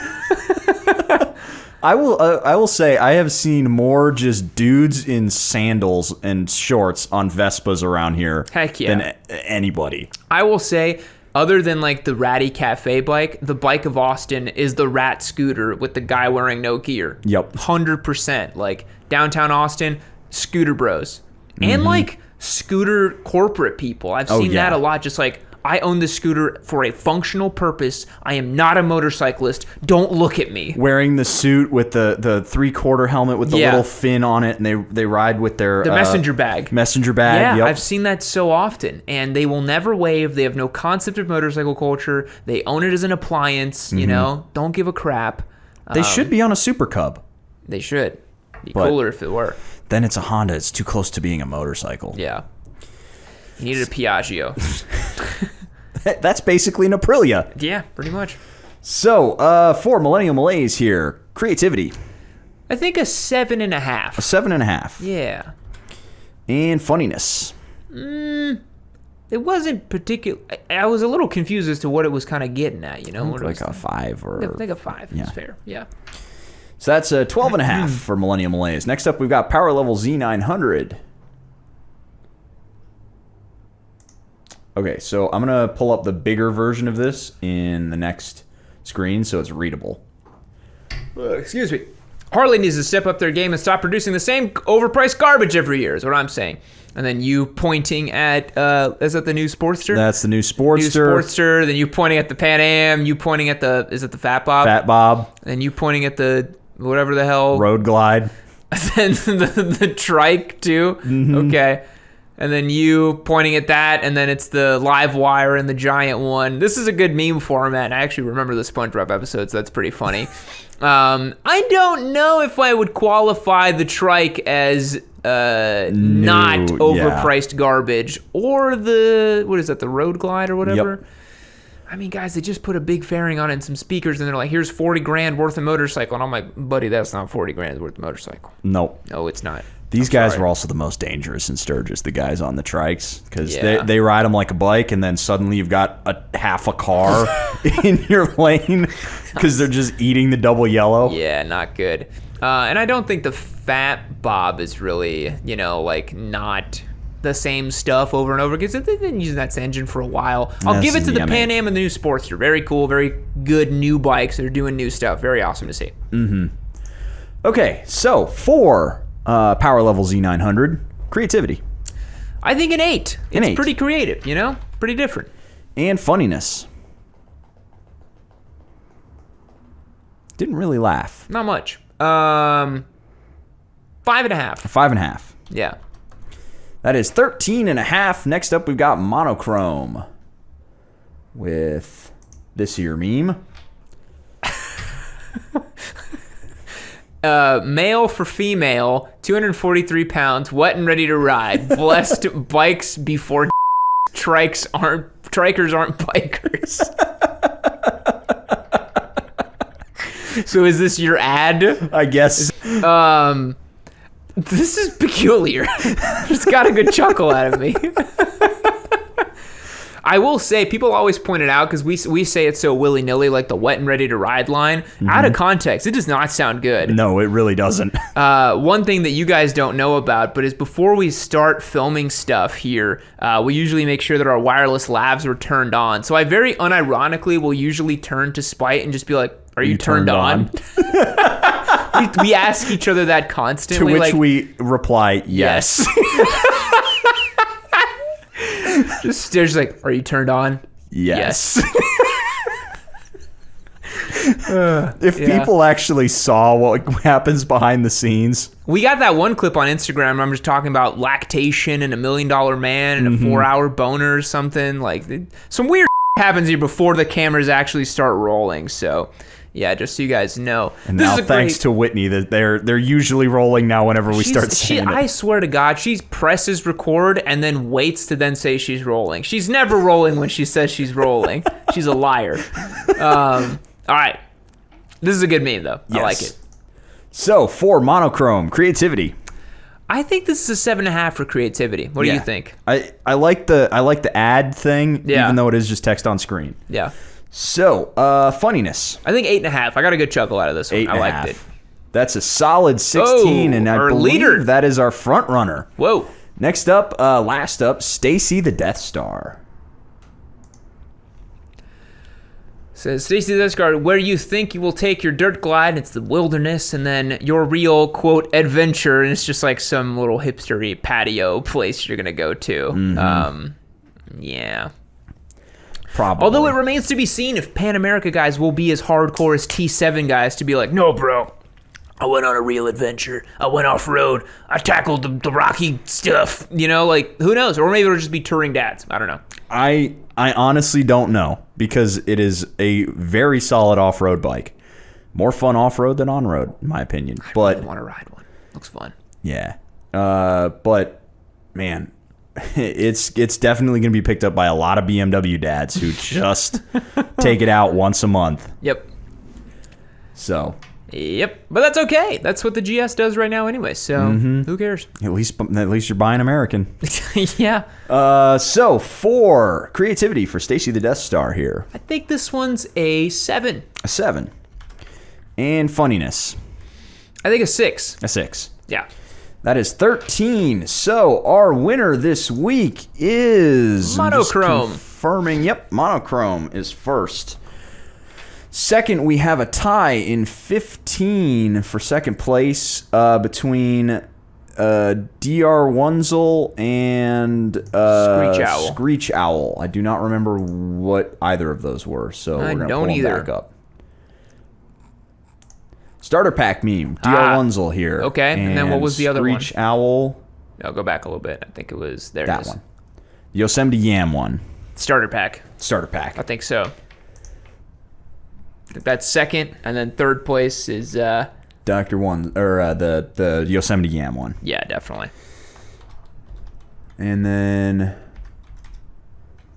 Speaker 2: I will say I have seen more just dudes in sandals and shorts on Vespas around here.
Speaker 1: Heck yeah.
Speaker 2: Than anybody.
Speaker 1: I will say, other than like the Ratty Cafe bike, the bike of Austin is the Rat scooter with the guy wearing no gear.
Speaker 2: Yep.
Speaker 1: 100%. Like downtown Austin, scooter bros. And like scooter corporate people. I've seen that a lot. Just like, I own this scooter for a functional purpose. I am not a motorcyclist. Don't look at me.
Speaker 2: Wearing the suit with the 3/4 helmet with the little fin on it, and they ride with their
Speaker 1: messenger bag.
Speaker 2: Messenger bag.
Speaker 1: Yeah,
Speaker 2: yep.
Speaker 1: I've seen that so often, and they will never wave. They have no concept of motorcycle culture. They own it as an appliance. You know, don't give a crap.
Speaker 2: They should be on a Super Cub.
Speaker 1: They should. Be cooler if it were.
Speaker 2: Then it's a Honda. It's too close to being a motorcycle.
Speaker 1: Yeah. You needed a Piaggio.
Speaker 2: That's basically an Aprilia.
Speaker 1: Yeah, pretty much.
Speaker 2: So, for Millennial Malaise here, creativity.
Speaker 1: I think a 7.5.
Speaker 2: A 7.5.
Speaker 1: Yeah.
Speaker 2: And funniness.
Speaker 1: It wasn't particular. I was a little confused as to what it was kind of getting at, you know?
Speaker 2: Like a 5 or...
Speaker 1: I think a 5 is fair, yeah.
Speaker 2: So that's a 12.5 for Millennial Malaise. Next up, we've got Power Level Z900. Okay, so I'm going to pull up the bigger version of this in the next screen so it's readable.
Speaker 1: Excuse me. Harley needs to step up their game and stop producing the same overpriced garbage every year is what I'm saying. And then you pointing at, is that the new Sportster?
Speaker 2: That's the new Sportster.
Speaker 1: New Sportster, then you pointing at the Pan Am, you pointing at the, is it the Fat Bob?
Speaker 2: Fat Bob.
Speaker 1: And you pointing at the, whatever the hell.
Speaker 2: Road Glide.
Speaker 1: And the trike too. Okay. And then you pointing at that, and then it's the live wire and the giant one. This is a good meme format, and I actually remember the SpongeBob episode, so that's pretty funny. I don't know if I would qualify the trike as not overpriced garbage, or the, what is that, the Road Glide or whatever? Yep. I mean, guys, they just put a big fairing on it and some speakers, and they're like, here's 40 grand worth of motorcycle. And I'm like, buddy, that's not 40 grand worth of motorcycle.
Speaker 2: Nope.
Speaker 1: No, it's not.
Speaker 2: These guys were also the most dangerous in Sturgis, the guys on the trikes, because they ride them like a bike, and then suddenly you've got half a car in your lane because they're just eating the double yellow.
Speaker 1: Yeah, not good. And I don't think the Fat Bob is really, you know, like not the same stuff over and over, because they've been using that engine for a while. I'll give it to the Pan Am and the new Sportster. Very cool, very good new bikes that are doing new stuff. Very awesome to see.
Speaker 2: Okay, so for Power Level Z900, creativity.
Speaker 1: I think an 8. It's pretty creative, you know? Pretty different.
Speaker 2: And funniness. Didn't really laugh.
Speaker 1: Not much. 5.5.
Speaker 2: 5.5.
Speaker 1: Yeah.
Speaker 2: That is 13.5. Next up, we've got Monochrome with this here meme.
Speaker 1: Male for female, 243 pounds, wet and ready to ride. Blessed bikes before trikers aren't bikers. So is this your ad?
Speaker 2: I guess.
Speaker 1: This is peculiar. It's got a good chuckle out of me. I will say, people always point it out because we say it so willy-nilly, like the wet and ready to ride line. Out of context, it does not sound good.
Speaker 2: No, it really doesn't.
Speaker 1: One thing that you guys don't know about, but is before we start filming stuff here, we usually make sure that our wireless lavs are turned on. So I very unironically will usually turn to Spite and just be like, are you turned on? we ask each other that constantly.
Speaker 2: To which we reply, yes.
Speaker 1: Just there's like, are you turned on?
Speaker 2: Yes. If people actually saw what happens behind the scenes.
Speaker 1: We got that one clip on Instagram. I'm just talking about lactation and $1 Million Man and a 4-hour boner or something. Like some weird happens here before the cameras actually start rolling. So yeah, just so you guys know.
Speaker 2: And now thanks to Whitney that they're usually rolling now whenever we start saying it.
Speaker 1: I swear to God, she presses record and then waits to then say she's rolling. She's never rolling when she says she's rolling. She's a liar. All right. This is a good meme though. Yes. I like it.
Speaker 2: So for monochrome creativity,
Speaker 1: I think this is a 7.5 for creativity. What do you think?
Speaker 2: I like the ad thing, even though it is just text on screen.
Speaker 1: Yeah.
Speaker 2: So, funniness.
Speaker 1: I think 8.5. I got a good chuckle out of this one. I liked it.
Speaker 2: That's a solid 16, and I believe that is our front runner.
Speaker 1: Whoa.
Speaker 2: Next up, last up, Stacy the Death Star.
Speaker 1: Says Stacy the Death Star, where you think you will take your dirt glide, it's the wilderness, and then your real, quote, adventure, and it's just like some little hipstery patio place you're going to go to. Yeah.
Speaker 2: Probably.
Speaker 1: Although it remains to be seen if Pan America guys will be as hardcore as T7 guys to be like, no, bro, I went on a real adventure. I went off-road. I tackled the rocky stuff. You know, like, who knows? Or maybe it'll just be touring dads. I don't know.
Speaker 2: I honestly don't know because it is a very solid off-road bike. More fun off-road than on-road, in my opinion.
Speaker 1: I
Speaker 2: really
Speaker 1: want to ride one. Looks fun.
Speaker 2: Yeah. But, man, it's definitely going to be picked up by a lot of BMW dads who just take it out once a month.
Speaker 1: Yep.
Speaker 2: So.
Speaker 1: Yep. But that's okay. That's what the GS does right now anyway. So who cares?
Speaker 2: At least you're buying American.
Speaker 1: Yeah.
Speaker 2: So for creativity for Stacy the Death Star here.
Speaker 1: I think this one's a 7.
Speaker 2: A 7. And funniness.
Speaker 1: I think a 6.
Speaker 2: A 6.
Speaker 1: Yeah.
Speaker 2: That is 13. So our winner this week is
Speaker 1: Monochrome.
Speaker 2: Confirming. Yep, Monochrome is first. Second, we have a tie in 15 for second place between Dr. Wunzel and Screech Owl. I do not remember what either of those were, so we're going to pull them back up. Starter pack meme, Dr. Wunzel here.
Speaker 1: Okay, and then what was the other one?
Speaker 2: Screech Owl.
Speaker 1: I'll go back a little bit. I think it was
Speaker 2: that one. Yosemite Yam one.
Speaker 1: Starter pack.
Speaker 2: Starter pack.
Speaker 1: I think so. That's second, and then third place is
Speaker 2: Dr. One or the Yosemite Yam one.
Speaker 1: Yeah, definitely.
Speaker 2: And then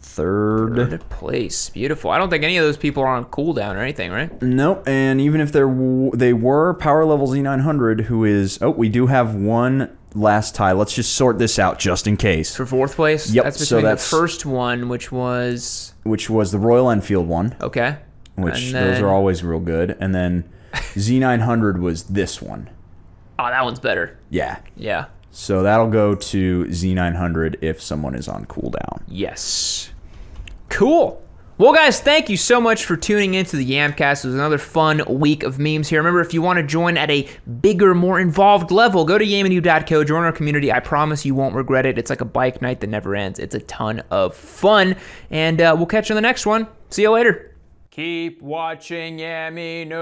Speaker 2: third
Speaker 1: place. Beautiful. I don't think any of those people are on cooldown or anything, right?
Speaker 2: Nope. And even if they were power level Z900, who is we do have one last tie. Let's just sort this out just in case.
Speaker 1: For fourth place?
Speaker 2: Yep.
Speaker 1: That's between the first one, which was
Speaker 2: the Royal Enfield one.
Speaker 1: Okay.
Speaker 2: Which those are always real good. And then Z900 was this one.
Speaker 1: Oh, that one's better.
Speaker 2: Yeah.
Speaker 1: Yeah.
Speaker 2: So that'll go to Z900 if someone is on cooldown.
Speaker 1: Yes. Cool. Well, guys, thank you so much for tuning into the Yamcast. It was another fun week of memes here. Remember, if you want to join at a bigger, more involved level, go to yamanu.co, join our community. I promise you won't regret it. It's like a bike night that never ends. It's a ton of fun. And we'll catch you on the next one. See you later. Keep watching Yaminu.